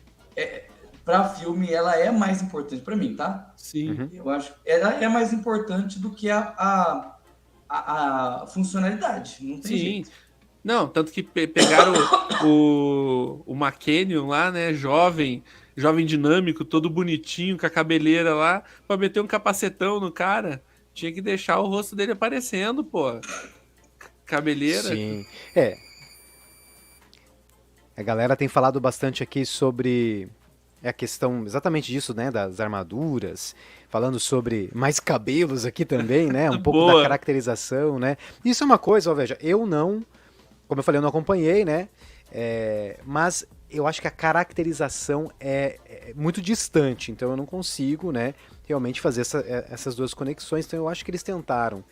pra filme, ela é mais importante pra mim, tá? Sim. Eu acho que ela é mais importante do que a funcionalidade. Não tem jeito. Não, tanto que pegaram o McKennion lá, né, jovem dinâmico, todo bonitinho, com a cabeleira lá, pra meter um capacetão no cara. Tinha que deixar o rosto dele aparecendo, pô. Cabeleira. Sim, A galera tem falado bastante aqui sobre a questão exatamente disso, né, das armaduras, falando sobre mais cabelos aqui também, né, um pouco da caracterização, né. Isso é uma coisa, ó, veja, eu não, como eu falei, eu não acompanhei, né, mas eu acho que a caracterização é muito distante, então eu não consigo, né, realmente fazer essas duas conexões, então eu acho que eles tentaram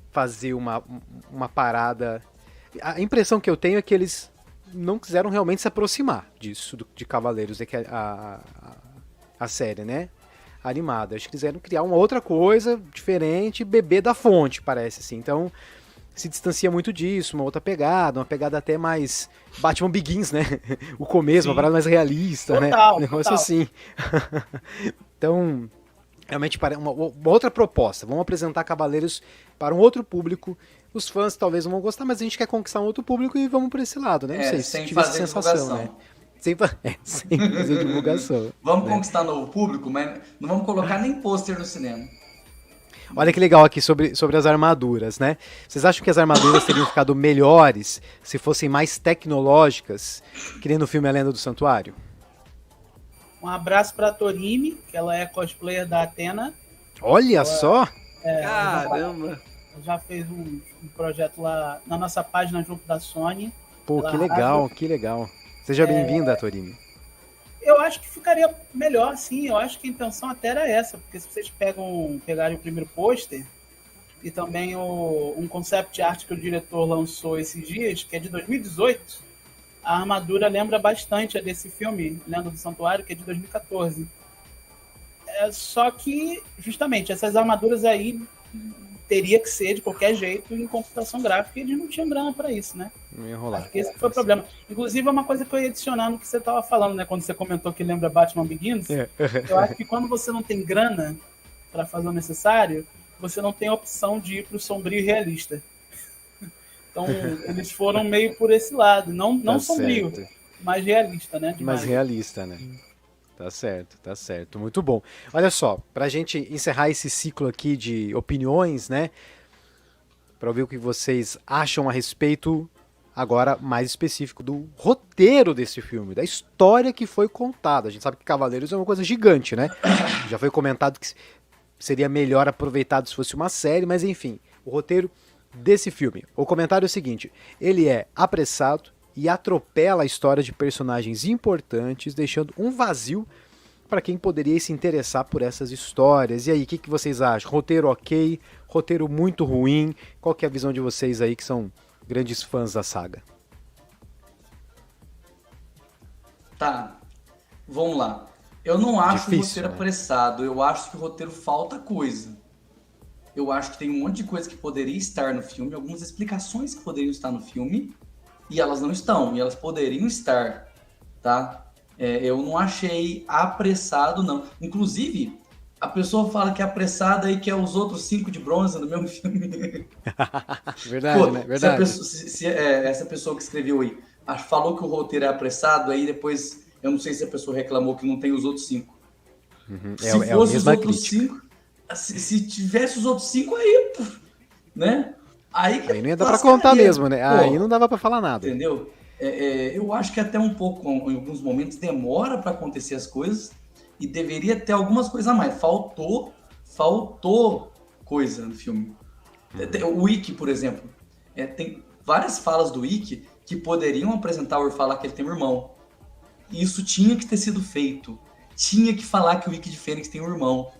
fazer uma parada. A impressão que eu tenho é que eles não quiseram realmente se aproximar disso, de Cavaleiros, que a série, né? Animada. Acho que quiseram criar uma outra coisa diferente, beber da fonte, parece assim. Então, se distancia muito disso, uma outra pegada, uma pegada até mais Batman Begins, né? O começo, uma parada mais realista, total, né? Um negócio total. assim. Então, realmente uma outra proposta. Vamos apresentar Cavaleiros para um outro público. Os fãs talvez não vão gostar, mas a gente quer conquistar um outro público e vamos por esse lado, né? Não sei se tive essa sensação, né? Sem fazer divulgação. Vamos conquistar novo público, mas não vamos colocar nem pôster no cinema. Olha que legal aqui sobre as armaduras, né? Vocês acham que as armaduras teriam ficado melhores se fossem mais tecnológicas, que nem no filme A Lenda do Santuário? Um abraço pra Torime, que ela é cosplayer da Athena. Olha só! Caramba! Já fez um projeto lá na nossa página junto da Sony. Pô, que legal, que legal. Seja bem-vinda, Torime. Eu acho que ficaria melhor, sim. Eu acho que a intenção até era essa, porque se vocês pegarem o primeiro pôster e também um concept art que o diretor lançou esses dias, que é de 2018, a armadura lembra bastante a desse filme, Lenda do Santuário, que é de 2014. Só que, justamente, essas armaduras aí teria que ser de qualquer jeito em computação gráfica e eles não tinham grana para isso, né? Não ia rolar. Acho que esse foi o problema. Inclusive, é uma coisa que eu ia adicionar no que você estava falando, né? Quando você comentou que lembra Batman Begins. Eu acho que quando você não tem grana para fazer o necessário, você não tem a opção de ir para o sombrio e realista. Então, eles foram meio por esse lado. Não Tá sombrio, certo. mas realista, né? Mais realista, né? Tá certo. Muito bom. Olha só, pra gente encerrar esse ciclo aqui de opiniões, né? Pra ouvir o que vocês acham a respeito, agora mais específico, do roteiro desse filme, da história que foi contada. A gente sabe que Cavaleiros é uma coisa gigante, né? Já foi comentado que seria melhor aproveitado se fosse uma série, mas enfim, o roteiro desse filme. O comentário é o seguinte: ele é apressado e atropela a história de personagens importantes, deixando um vazio para quem poderia se interessar por essas histórias. E aí, o que vocês acham? Roteiro ok? Roteiro muito ruim? Qual que é a visão de vocês aí que são grandes fãs da saga? Tá, vamos lá. Eu não acho o Difícil, roteiro né? apressado, eu acho que o roteiro falta coisa. Eu acho que tem um monte de coisa que poderia estar no filme, algumas explicações que poderiam estar no filme, e elas não estão, e elas poderiam estar, tá? Eu não achei apressado, não. Inclusive, a pessoa fala que é apressada e quer os outros 5 de bronze no mesmo filme. Verdade, Pô, né? Verdade. Se essa pessoa que escreveu aí falou que o roteiro é apressado, aí depois, eu não sei se a pessoa reclamou que não tem os outros 5. Se É a fosse os mesma outros crítica. 5, se tivesse os outros 5 aí, né? Aí Aí não ia dar pra contar mesmo, né? Aí não dava pra falar nada. Entendeu? eu acho que até um pouco, em alguns momentos, demora para acontecer as coisas e deveria ter algumas coisas a mais. Faltou coisa no filme. O Ikki, por exemplo, tem várias falas do Ikki que poderiam apresentar ou falar que ele tem um irmão. E isso tinha que ter sido feito. Tinha que falar que o Ikki de Fênix tem um irmão.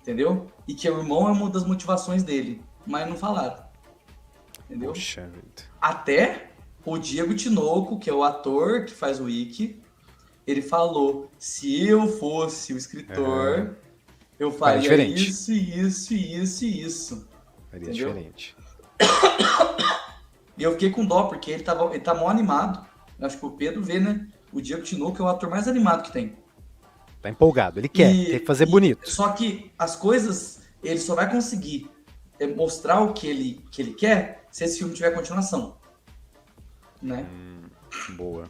Entendeu? E que o irmão é uma das motivações dele. Mas não falaram. Entendeu? Poxa vida. Até o Diego Tinoco, que é o ator que faz o Ikki, ele falou: se eu fosse o escritor, eu faria isso. Faria diferente. E eu fiquei com dó, porque ele tá mó animado. Eu acho que o Pedro vê, né? O Diego Tinoco é o ator mais animado que tem. Tá empolgado, ele quer fazer bonito. Só que as coisas, ele só vai conseguir mostrar o que ele quer se esse filme tiver continuação. Né? Boa.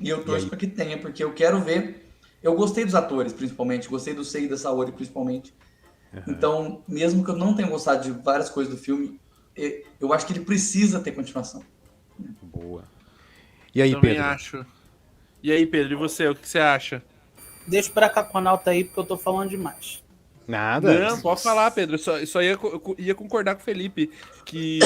E eu torço pra que tenha, porque eu quero ver. Eu gostei dos atores, principalmente. Gostei do Sei e da Saori, principalmente. Então, mesmo que eu não tenha gostado de várias coisas do filme, eu acho que ele precisa ter continuação. Boa. E aí, Também Pedro? acho. E aí, Pedro, e você? O que você acha? Deixa pra Caconauta aí, porque eu tô falando demais. Nada. Não, pode falar, Pedro. Só ia concordar com o Felipe que,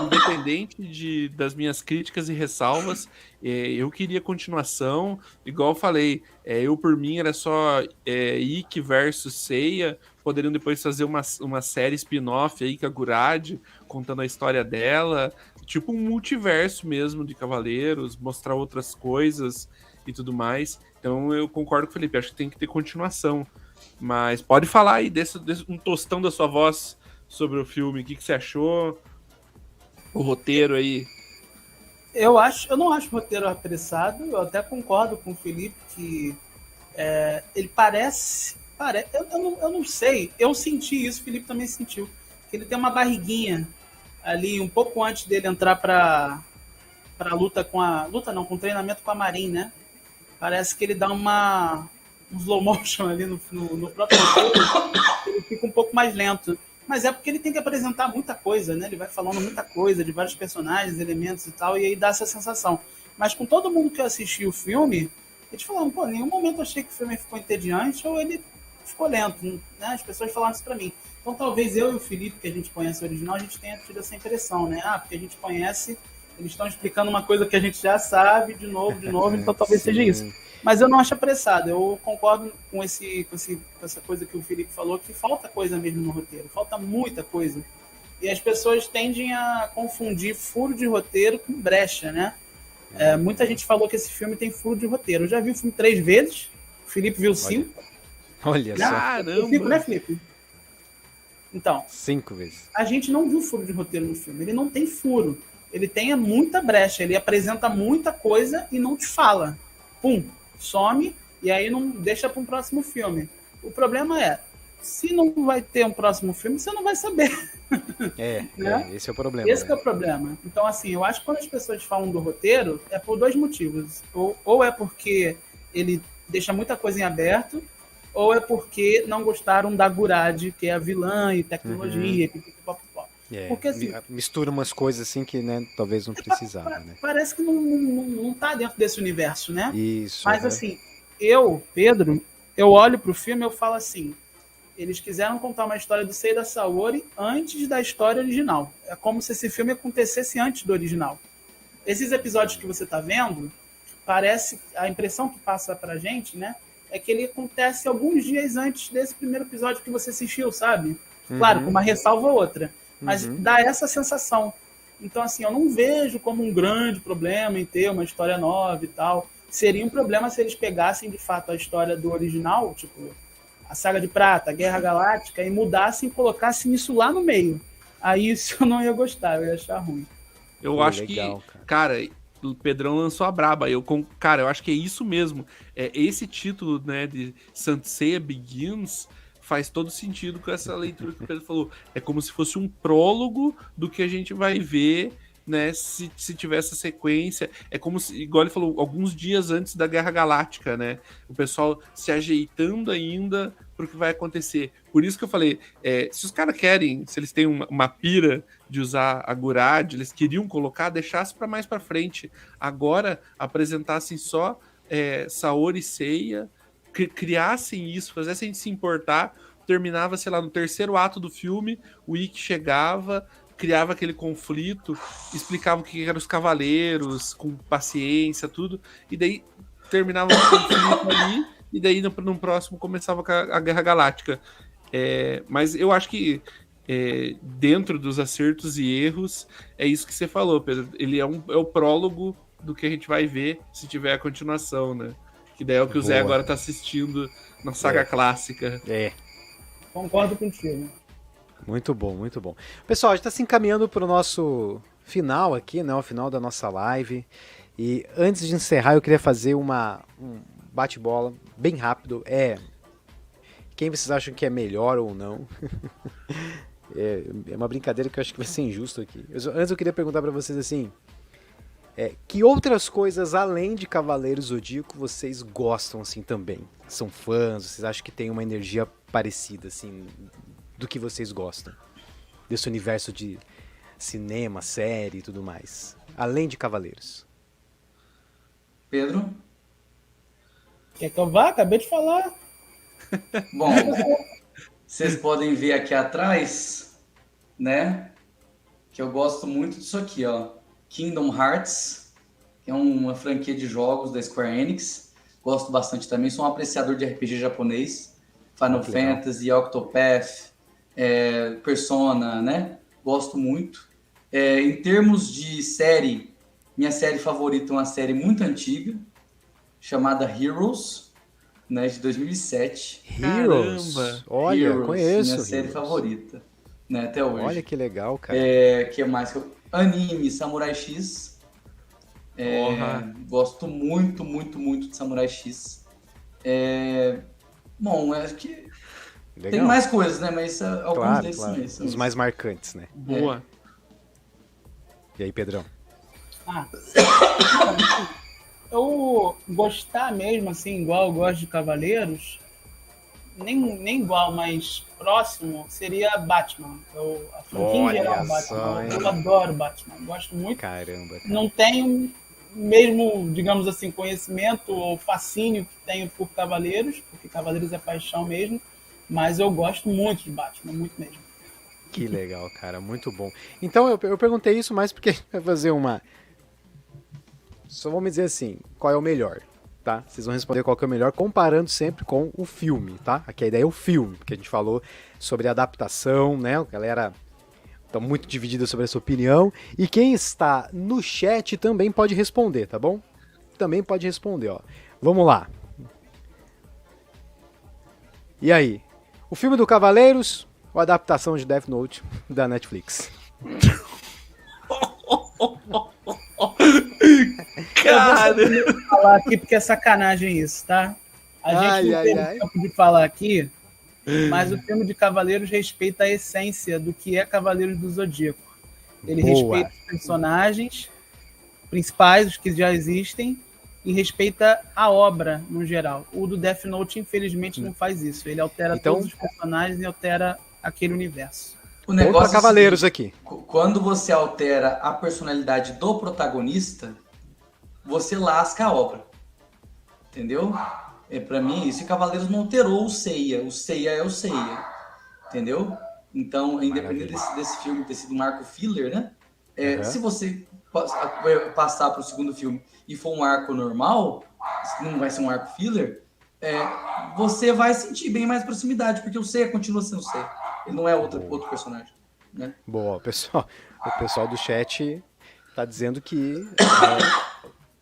independente das minhas críticas e ressalvas, eu queria continuação. Igual eu falei, eu por mim era só Ikki versus Seiya. Poderiam depois fazer uma série spin-off aí com a Gurad, contando a história dela. Tipo um multiverso mesmo de Cavaleiros, mostrar outras coisas e tudo mais. Então eu concordo com o Felipe, acho que tem que ter continuação. Mas pode falar aí desse um tostão da sua voz sobre o filme, o que você achou? O roteiro aí. Eu não acho o roteiro apressado, eu até concordo com o Felipe que ele parece eu não sei, eu senti isso, o Felipe também sentiu, que ele tem uma barriguinha ali um pouco antes dele entrar pra luta com o treinamento com a Marin, né? Parece que ele dá um slow motion ali no próprio roteiro, ele fica um pouco mais lento. Mas é porque ele tem que apresentar muita coisa, né? Ele vai falando muita coisa de vários personagens, elementos e tal, e aí dá essa sensação. Mas com todo mundo que assistiu o filme, eles falaram, pô, em nenhum momento eu achei que o filme ficou entediante ou ele ficou lento, né? As pessoas falaram isso pra mim. Então talvez eu e o Felipe, que a gente conhece o original, a gente tenha tido essa impressão, né? Porque a gente conhece, eles estão explicando uma coisa que a gente já sabe de novo, então talvez seja isso. Mas eu não acho apressado, eu concordo com essa coisa que o Felipe falou, que falta coisa mesmo no roteiro, falta muita coisa. E as pessoas tendem a confundir furo de roteiro com brecha, né? Muita gente falou que esse filme tem furo de roteiro. Eu já vi o filme 3 vezes, o Felipe viu 5. Olha só. Caramba! 5, né, Felipe? Então, 5 vezes. a gente não viu furo de roteiro no filme, ele não tem furo. Ele tem muita brecha, ele apresenta muita coisa e não te fala. Pum, some e aí não deixa para um próximo filme. O problema é, se não vai ter um próximo filme, você não vai saber. Né? Esse é o problema. Esse que é o problema. Então, assim, eu acho que quando as pessoas falam do roteiro, é por 2 motivos. Ou é porque ele deixa muita coisa em aberto, ou é porque não gostaram da Gurad, que é a vilã e tecnologia, Porque, assim, mistura umas coisas assim que, né, talvez não precisava, né? Parece que não tá dentro desse universo, né? Isso. Mas assim, Pedro, eu olho pro filme e eu falo assim, eles quiseram contar uma história do Sei da Saori antes da história original. É como se esse filme acontecesse antes do original. Esses episódios que você tá vendo, a impressão que passa pra gente, né, é que ele acontece alguns dias antes desse primeiro episódio que você assistiu, sabe? Claro, com uma ressalva ou outra. Mas dá essa sensação. Então, assim, eu não vejo como um grande problema em ter uma história nova e tal. Seria um problema se eles pegassem, de fato, a história do original, tipo, a Saga de Prata, a Guerra Galáctica, e mudassem e colocassem isso lá no meio. Aí isso eu não ia gostar, eu ia achar ruim. Eu acho legal, que, cara, o Pedrão lançou a braba. Eu acho que é isso mesmo. Esse título, né, de Saint Seiya Begins faz todo sentido com essa leitura que o Pedro falou. É como se fosse um prólogo do que a gente vai ver, né, se tiver essa sequência. É como se, igual ele falou, alguns dias antes da Guerra Galáctica, né? O pessoal se ajeitando ainda pro que vai acontecer. Por isso que eu falei, se os caras querem, se eles têm uma pira de usar a Gurad, eles queriam colocar, deixasse para mais para frente. Agora, apresentassem só Saori e Seiya, criassem isso, fizessem a gente se importar, terminava, sei lá, no terceiro ato do filme, o Ikki chegava, criava aquele conflito, explicava o que eram os cavaleiros, com paciência, tudo, e daí terminava o conflito ali, e daí no próximo começava a Guerra Galáctica. Mas eu acho que dentro dos acertos e erros, é isso que você falou, Pedro. Ele é o prólogo do que a gente vai ver se tiver a continuação, né? Que daí é o que o Zé agora tá assistindo na saga clássica. Concordo contigo. Muito bom, muito bom. Pessoal, a gente está se encaminhando para o nosso final aqui, né? O final da nossa live. E antes de encerrar, eu queria fazer um bate-bola bem rápido. Quem vocês acham que é melhor ou não? É uma brincadeira que eu acho que vai ser injusto aqui. Antes eu queria perguntar para vocês assim, que outras coisas além de Cavaleiros Zodíaco vocês gostam assim também? São fãs? Vocês acham que tem uma energia parecida assim do que vocês gostam? Desse universo de cinema, série e tudo mais. Além de Cavaleiros. Pedro? Quer que eu vá? Acabei de falar. Bom, vocês podem ver aqui atrás, né? Que eu gosto muito disso aqui, ó. Kingdom Hearts, que é uma franquia de jogos da Square Enix. Gosto bastante também. Sou um apreciador de RPG japonês. Final Fantasy, Octopath, Persona, né? Gosto muito. Em termos de série, minha série favorita é uma série muito antiga, chamada Heroes, né, de 2007. Heroes? Caramba. Olha, Heroes, conheço. minha série favorita, né, até hoje. Olha que legal, cara. Que mais? Anime, Samurai X. Gosto muito, muito, muito de Samurai X. Bom, acho que Legal. tem mais coisas, né? Mas alguns desses Os mais marcantes, né? Boa. E aí, Pedrão? Eu gostar mesmo, assim, igual eu gosto de Cavaleiros, nem igual, mas próximo, seria Batman. A franquia em geral, Batman. Eu adoro Batman, gosto muito. Caramba. Cara. Não tenho mesmo, digamos assim, conhecimento ou fascínio que tenho por Cavaleiros, porque Cavaleiros é paixão mesmo, mas eu gosto muito de Batman, muito mesmo. Que legal, cara, muito bom. Então eu perguntei isso mais porque a gente vai fazer só vamos dizer assim, qual é o melhor, tá? Vocês vão responder qual que é o melhor, comparando sempre com o filme, tá? Aqui a ideia é o filme, porque a gente falou sobre adaptação, né? A galera tá muito dividida sobre essa opinião. E quem está no chat também pode responder, tá bom? Também pode responder, ó. Vamos lá. E aí? O filme do Cavaleiros ou a adaptação de Death Note da Netflix? Cara! Eu vou falar aqui porque é sacanagem isso, tá? A gente não tem tempo de falar aqui, mas o filme de Cavaleiros respeita a essência do que é Cavaleiros do Zodíaco. Ele respeita os personagens principais, os que já existem, e respeita a obra no geral. O do Death Note, infelizmente, não faz isso. Ele altera todos os personagens e altera aquele universo. O negócio para Cavaleiros aqui. Quando você altera a personalidade do protagonista, você lasca a obra. Entendeu? Pra mim, isso. E Cavaleiros não alterou o Seiya. O Seiya é o Seiya. Entendeu? Então, independente desse filme ter sido um arco filler, né? Se você passar para o segundo filme e for um arco normal, não vai ser um arco filler, você vai sentir bem mais proximidade, porque o Seiya continua sendo o Seiya. Ele não é outro personagem, né? Boa, o pessoal do chat tá dizendo que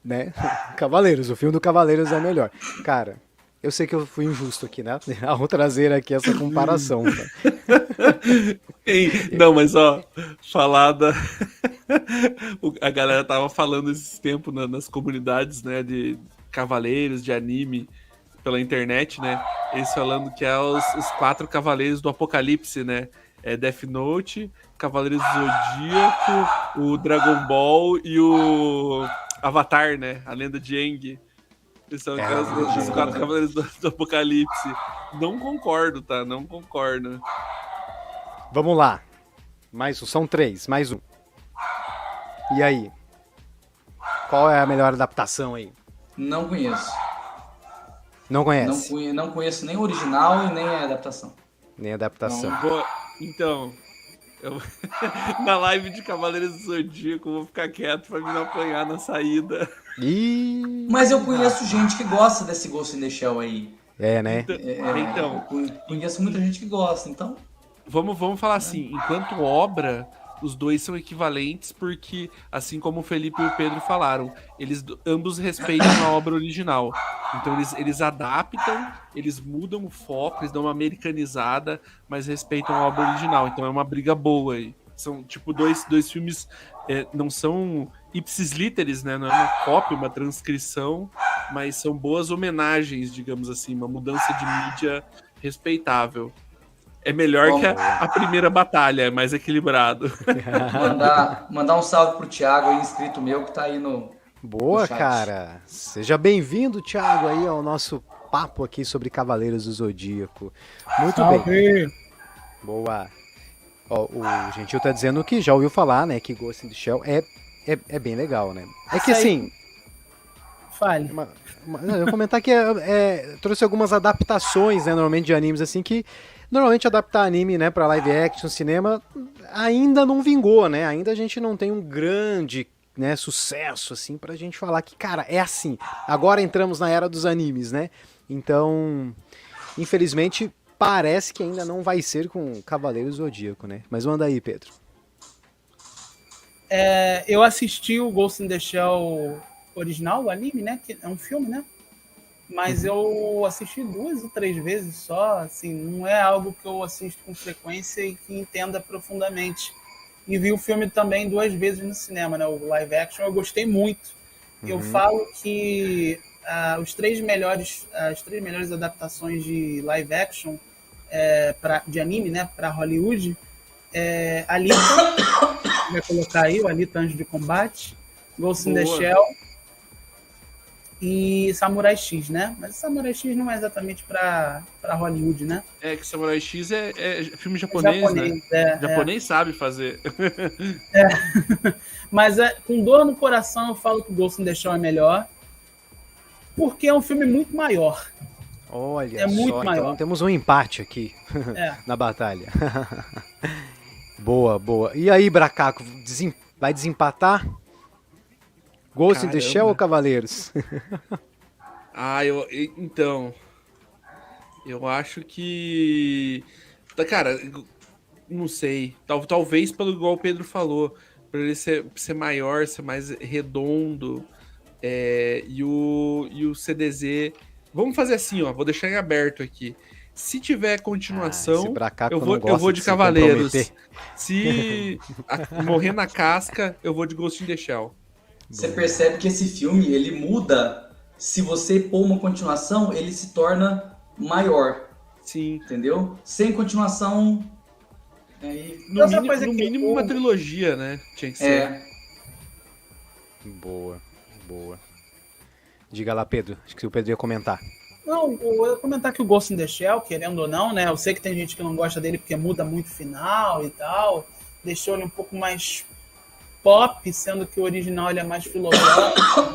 né? Cavaleiros, o filme do Cavaleiros é melhor. Cara, eu sei que eu fui injusto aqui, né? Ao trazer aqui essa comparação. Não, mas ó, falada. A galera tava falando esses tempos nas comunidades, né? De cavaleiros, de anime pela internet, né? Eles falando que os 4 cavaleiros do Apocalipse, né? Death Note, Cavaleiros do Zodíaco, o Dragon Ball e o Avatar, né? A lenda de Aang. Eles são os 4 Cavaleiros do Apocalipse. Não concordo, tá? Não concordo. Vamos lá. São 3, mais um. E aí? Qual é a melhor adaptação aí? Não conheço. Não conhece? Não conheço nem o original e nem a adaptação. Nem a adaptação. Então, na live de Cavaleiros do Zodíaco, eu vou ficar quieto pra me não apanhar na saída. Mas eu conheço gente que gosta desse Ghost in the Shell aí. É, né? Então, eu conheço muita gente que gosta, então... Vamos falar assim, enquanto obra, os dois são equivalentes porque, assim como o Felipe e o Pedro falaram, eles ambos respeitam a obra original. Então eles adaptam, eles mudam o foco, eles dão uma americanizada, mas respeitam a obra original. Então é uma briga boa aí. São tipo dois filmes, não são ipsis literis, né? Não é uma cópia, uma transcrição, mas são boas homenagens, digamos assim, uma mudança de mídia respeitável. É melhor que a primeira batalha, é mais equilibrado. Mandar um salve pro Thiago, aí, inscrito meu, que tá aí no Boa, chat. cara. Seja bem-vindo, Thiago, aí ao nosso papo aqui sobre Cavaleiros do Zodíaco. Muito bem. Boa. Ó, o Gentil tá dizendo que já ouviu falar, né, que Ghost in the Shell é bem legal, né? É que assim... Fale. Eu vou comentar que trouxe algumas adaptações, né, normalmente de animes, assim, que... Normalmente adaptar anime, né, pra live action, cinema, ainda não vingou, né? Ainda a gente não tem um grande, né, sucesso, assim, pra gente falar que, cara, é assim. Agora entramos na era dos animes, né? Então, infelizmente, parece que ainda não vai ser com Cavaleiros do Zodíaco, né? Mas manda aí, Pedro. Eu assisti o Ghost in the Shell original, o anime, né? Que é um filme, né? Mas eu assisti 2 ou 3 vezes só, assim, não é algo que eu assisto com frequência e que entenda profundamente. E vi o filme também 2 vezes no cinema, né? O live action, eu gostei muito. Eu falo que as 3 melhores adaptações de live action de anime, né, para Hollywood, Alita, vai colocar aí, o Alita Anjo de Combate, Ghost in the Shell e Samurai X, né? Mas Samurai X não é exatamente para Hollywood, né? É que Samurai X é filme japonês, né? Japonês sabe fazer. Mas com dor no coração eu falo que o Ghost in the Shell é melhor, porque é um filme muito maior. Olha muito só, maior. então temos um empate aqui na batalha. Boa. E aí, Bracaco, vai desempatar? Ghost in the Shell ou Cavaleiros? Então, eu acho que... Cara, não sei. Talvez pelo igual o Pedro falou, para ele ser maior, ser mais redondo, e o CDZ... Vamos fazer assim, ó, vou deixar em aberto aqui. Se tiver continuação, eu vou de Cavaleiros. Se morrer na casca, eu vou de Ghost in the Shell. Você percebe que esse filme, ele muda. Se você pôr uma continuação, ele se torna maior. Sim. Entendeu? Sem continuação... No mínimo uma trilogia, né? Tinha que ser. Boa. Diga lá, Pedro. Acho que o Pedro ia comentar. Não, eu ia comentar que o Ghost in the Shell, querendo ou não, né? Eu sei que tem gente que não gosta dele porque muda muito o final e tal. Deixou ele um pouco mais pop, sendo que o original ele é mais filosófico.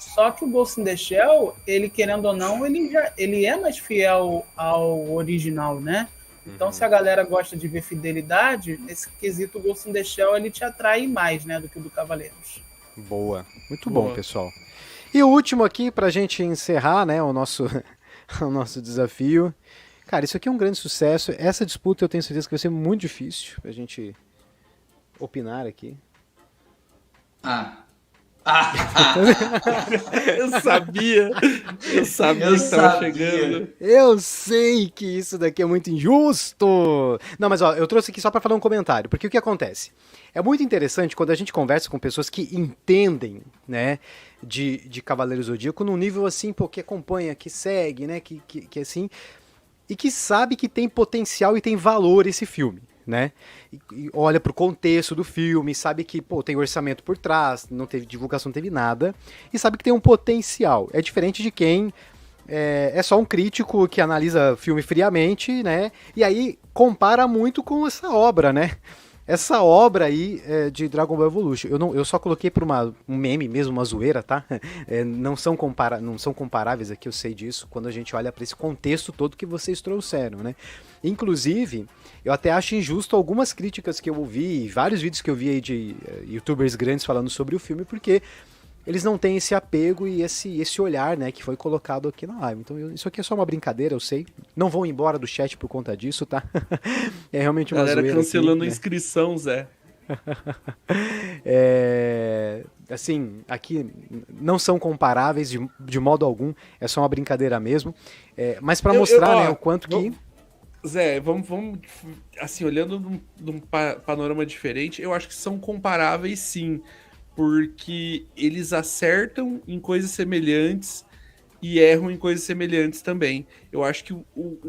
Só que o Ghost in the Shell, ele querendo ou não, ele é mais fiel ao original, né? Então, se a galera gosta de ver fidelidade, nesse quesito o Ghost in the Shell ele te atrai mais, né, do que o do Cavaleiros. Boa. Muito bom, pessoal. E o último aqui, pra gente encerrar, né, o nosso desafio. Cara, isso aqui é um grande sucesso. Essa disputa eu tenho certeza que vai ser muito difícil pra gente opinar aqui. Eu sabia que estava chegando. Eu sei que isso daqui é muito injusto. Não, mas ó, eu trouxe aqui só para falar um comentário, porque o que acontece? É muito interessante quando a gente conversa com pessoas que entendem, né, de Cavaleiros do Zodíaco num nível assim, pô, que acompanha, que segue, né, que assim, e que sabe que tem potencial e tem valor esse filme, né? E olha pro contexto do filme, sabe que, pô, tem orçamento por trás, não teve divulgação, não teve nada, e sabe que tem um potencial. É diferente de quem é só um crítico que analisa filme friamente, né? E aí compara muito com essa obra, né? Essa obra aí de Dragon Ball Evolution, eu só coloquei por um meme mesmo, uma zoeira, tá? Não são comparáveis aqui, eu sei disso, quando a gente olha para esse contexto todo que vocês trouxeram, né? Inclusive, eu até acho injusto algumas críticas que eu ouvi, vários vídeos que eu vi aí de youtubers grandes falando sobre o filme, porque eles não têm esse apego e esse olhar, né, que foi colocado aqui na live. Então, isso aqui é só uma brincadeira, eu sei. Não vão embora do chat por conta disso, tá? É realmente uma zoeira. Galera cancelando aqui, a inscrição, Zé. Assim, aqui não são comparáveis de modo algum, é só uma brincadeira mesmo. Mas para mostrar, né, o quanto que... Zé, vamos assim, olhando num panorama diferente, eu acho que são comparáveis sim, porque eles acertam em coisas semelhantes e erram em coisas semelhantes também. Eu acho que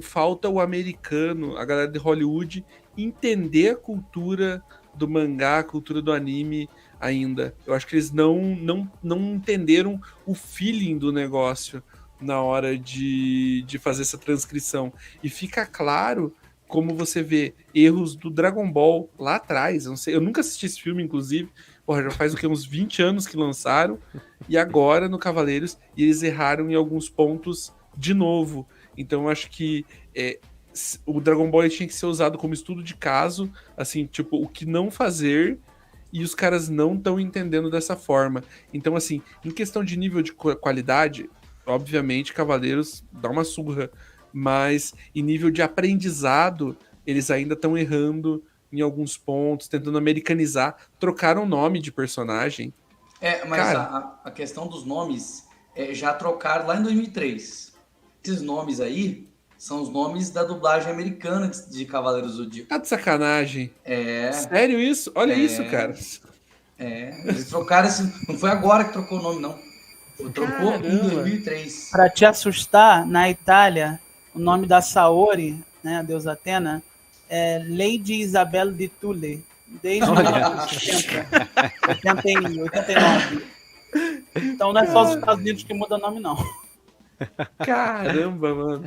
falta o americano, a galera de Hollywood, entender a cultura do mangá, a cultura do anime ainda. Eu acho que eles não entenderam o feeling do negócio na hora de fazer essa transcrição. E fica claro como você vê erros do Dragon Ball lá atrás. Eu nunca assisti esse filme, inclusive. Porra, já faz uns 20 anos que lançaram, e agora no Cavaleiros, e eles erraram em alguns pontos de novo. Então eu acho que o Dragon Ball tinha que ser usado como estudo de caso, assim, tipo, o que não fazer, e os caras não estão entendendo dessa forma. Então, assim, em questão de nível de qualidade, obviamente, Cavaleiros dá uma surra, mas em nível de aprendizado, eles ainda estão errando em alguns pontos, tentando americanizar, trocaram o nome de personagem. Mas cara, a questão dos nomes já trocaram lá em 2003. Esses nomes aí são os nomes da dublagem americana de Cavaleiros do Zodíaco. Tá de sacanagem. Sério isso? Olha isso, cara. Eles trocaram esse... Não foi agora que trocou o nome, não. Trocou em 2003. Pra te assustar, na Itália, o nome da Saori, né, a deusa Atena, é Lady Isabel de Thule, desde 89. Então não é só os Estados Unidos que muda o nome, não. Caramba, mano.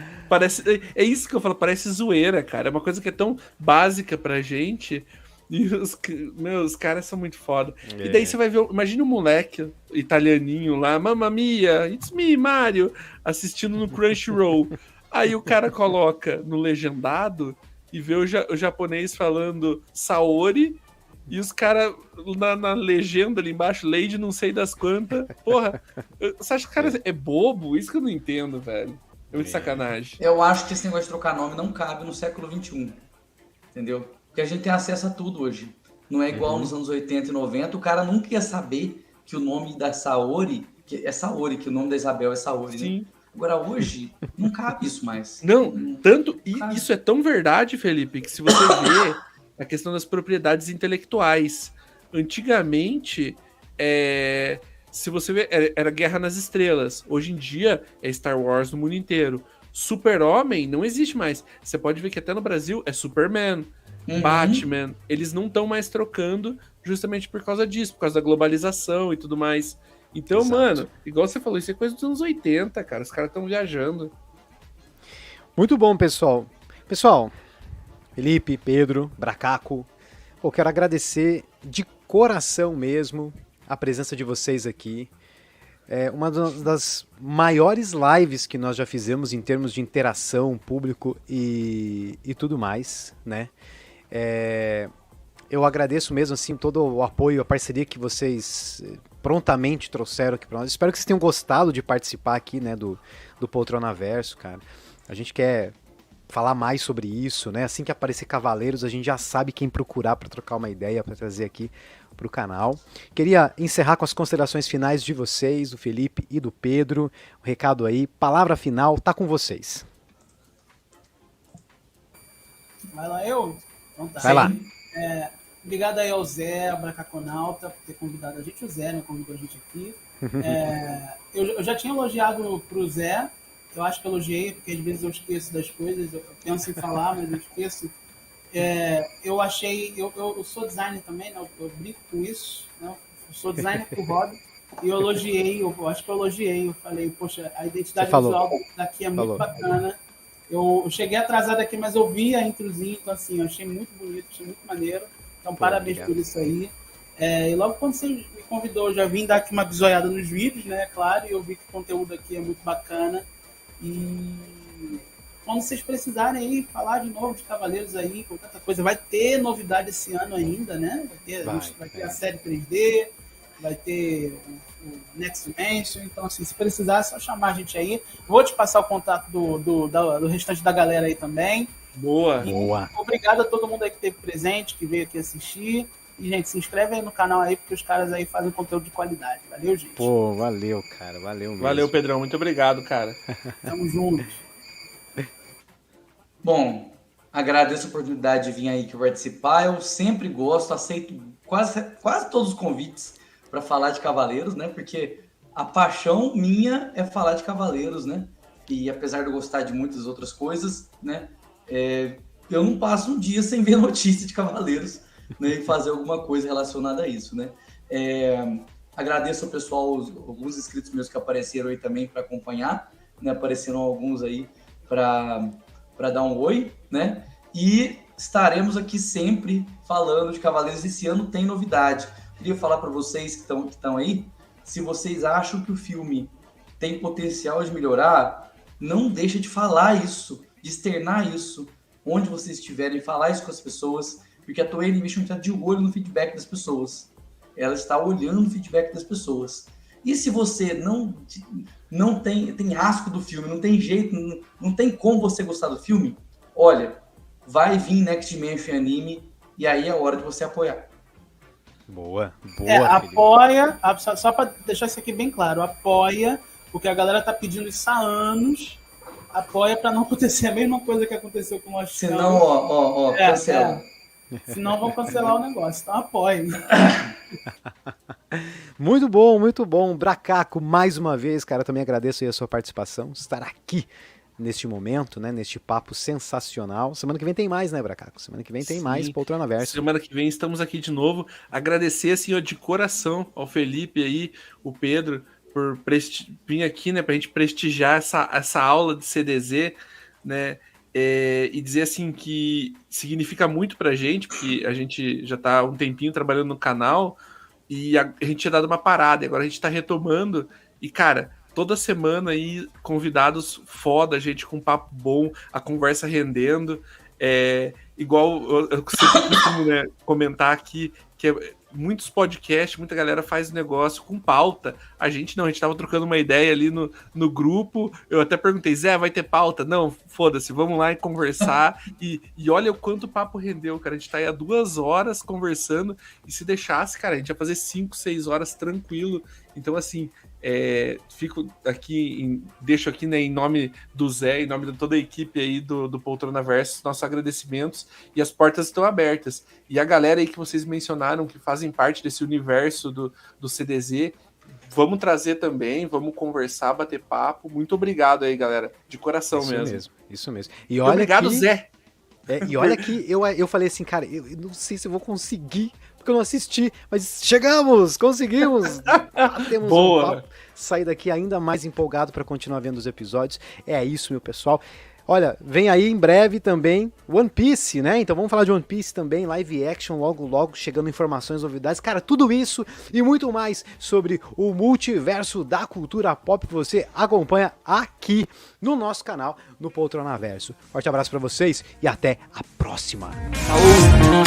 É isso que eu falo, parece zoeira, cara. É uma coisa que é tão básica pra gente. E os caras são muito foda. E daí você vai ver, imagina um moleque italianinho lá, Mamma Mia, it's me, Mario, assistindo no Crunchyroll. Aí o cara coloca no legendado e vê o japonês falando Saori, e os caras na legenda ali embaixo, Lady não sei das quantas. Porra, você acha que o cara é bobo? Isso que eu não entendo, velho. É muito sacanagem. Eu acho que esse negócio de trocar nome não cabe no século XXI. Entendeu? Porque a gente tem acesso a tudo hoje. Não é igual nos anos 80 e 90. O cara nunca ia saber que o nome da Saori é Saori, que o nome da Isabel é Saori. Sim. Né? Agora, hoje, não cabe isso mais. Isso é tão verdade, Felipe, que se você vê a questão das propriedades intelectuais, antigamente, se você vê, era Guerra nas Estrelas. Hoje em dia, é Star Wars no mundo inteiro. Super-Homem não existe mais. Você pode ver que até no Brasil é Superman, Batman. Eles não estão mais trocando justamente por causa disso, por causa da globalização e tudo mais. Então, exato, mano, igual você falou, isso é coisa dos anos 80, cara. Os caras estão viajando. Muito bom, pessoal. Pessoal, Felipe, Pedro, Bracaco, eu quero agradecer de coração mesmo a presença de vocês aqui. É uma das maiores lives que nós já fizemos em termos de interação, público e tudo mais, né? Eu agradeço mesmo assim todo o apoio, a parceria que vocês prontamente trouxeram aqui para nós. Espero que vocês tenham gostado de participar aqui, né, do Poltronaverso, cara. A gente quer falar mais sobre isso, né? Assim que aparecer Cavaleiros, a gente já sabe quem procurar para trocar uma ideia, para trazer aqui para o canal. Queria encerrar com as considerações finais de vocês, do Felipe e do Pedro. O recado aí, palavra final, tá com vocês. Vai lá, eu? Então tá. Vai lá. Obrigado aí ao Zé, ao Bracaconauta, por ter convidado a gente. O Zé, né, convidou a gente aqui. Eu já tinha elogiado pro Zé. Eu acho que elogiei, porque às vezes eu esqueço das coisas. Eu penso em falar, mas eu esqueço. eu achei... Eu sou designer também, né? Eu brinco com isso, né? Eu sou designer por hobby. E eu elogiei, eu acho que eu elogiei. Eu falei, poxa, a identidade visual daqui é muito bacana. Eu cheguei atrasado aqui, mas eu vi a introzinha, então assim, eu achei muito bonito, achei muito maneiro. Então, parabéns por isso aí. E logo quando você me convidou, eu já vim dar aqui uma bisoiada nos vídeos, né? Claro, e eu vi que o conteúdo aqui é muito bacana. E quando vocês precisarem aí falar de novo de Cavaleiros aí, com tanta coisa, vai ter novidade esse ano ainda, né? Vai ter a série 3D, vai ter o Next Dimension, então assim, se precisar é só chamar a gente aí. Vou te passar o contato do restante da galera aí também. Boa. Obrigado a todo mundo aí que esteve presente, que veio aqui assistir. E, gente, se inscreve aí no canal aí, porque os caras aí fazem conteúdo de qualidade. Valeu, gente. Pô, valeu, cara. Valeu mesmo. Valeu, Pedrão. Muito obrigado, cara. Tamo juntos. Bom, agradeço a oportunidade de vir aí participar. Eu sempre gosto, aceito quase todos os convites para falar de Cavaleiros, né? Porque a paixão minha é falar de Cavaleiros, né? E apesar de eu gostar de muitas outras coisas, né? Eu não passo um dia sem ver notícia de Cavaleiros, né? E fazer alguma coisa relacionada a isso, né? Agradeço ao pessoal, alguns inscritos meus que apareceram aí também para acompanhar, né? Apareceram alguns aí para dar um oi, né? E estaremos aqui sempre falando de Cavaleiros. Esse ano tem novidade. Queria falar para vocês que estão aí, se vocês acham que o filme tem potencial de melhorar, não deixa de falar isso, de externar isso, onde vocês estiverem, falar isso com as pessoas, porque a Toei Animation está de olho no feedback das pessoas. Ela está olhando o feedback das pessoas. E se você não tem asco do filme, não tem jeito, não tem como você gostar do filme, olha, vai vir Next Dimension Anime e aí é a hora de você apoiar. Boa. Apoia, só para deixar isso aqui bem claro, apoia, porque a galera tá pedindo isso há anos, apoia para não acontecer a mesma coisa que aconteceu com o Lost. Senão, cancela. Senão vão cancelar o negócio, então apoia. Muito bom. Bracaco, mais uma vez, cara, também agradeço aí a sua participação, estar aqui neste momento, né, neste papo sensacional. Semana que vem tem mais, né, Bracaco? Semana que vem tem mais Poltrona Verso. Semana que vem estamos aqui de novo. Agradecer, assim, de coração ao Felipe aí, o Pedro, por vir aqui, né, pra gente prestigiar essa aula de CDZ, né, e dizer, assim, que significa muito pra gente, porque a gente já tá há um tempinho trabalhando no canal e a gente tinha dado uma parada, e agora a gente tá retomando e, cara, toda semana aí, convidados foda, gente com papo bom, a conversa rendendo. Igual eu sempre costumo, né, comentar aqui, que muitos podcasts, muita galera faz negócio com pauta. A gente tava trocando uma ideia ali no grupo. Eu até perguntei, Zé, vai ter pauta? Não, foda-se, vamos lá e conversar. E olha o quanto o papo rendeu, cara. A gente tá aí há 2 horas conversando, e se deixasse, cara, a gente ia fazer 5, 6 horas tranquilo. Então, assim, fico aqui, deixo aqui, né, em nome do Zé, em nome de toda a equipe aí do Poltrona Versus, nossos agradecimentos, e as portas estão abertas. E a galera aí que vocês mencionaram, que fazem parte desse universo do CDZ, vamos trazer também, vamos conversar, bater papo. Muito obrigado aí, galera, de coração mesmo. Isso mesmo. E olha obrigado, Zé. E olha que eu falei assim, cara, eu não sei se eu vou conseguir, porque eu não assisti, mas chegamos, conseguimos, temos um papo, sair daqui ainda mais empolgado para continuar vendo os episódios. É isso, meu pessoal. Olha, vem aí em breve também One Piece, né? Então vamos falar de One Piece também, live action, logo chegando informações, novidades. Cara, tudo isso e muito mais sobre o multiverso da cultura pop que você acompanha aqui no nosso canal, no Poltrona Verso. Forte abraço pra vocês e até a próxima. Falou!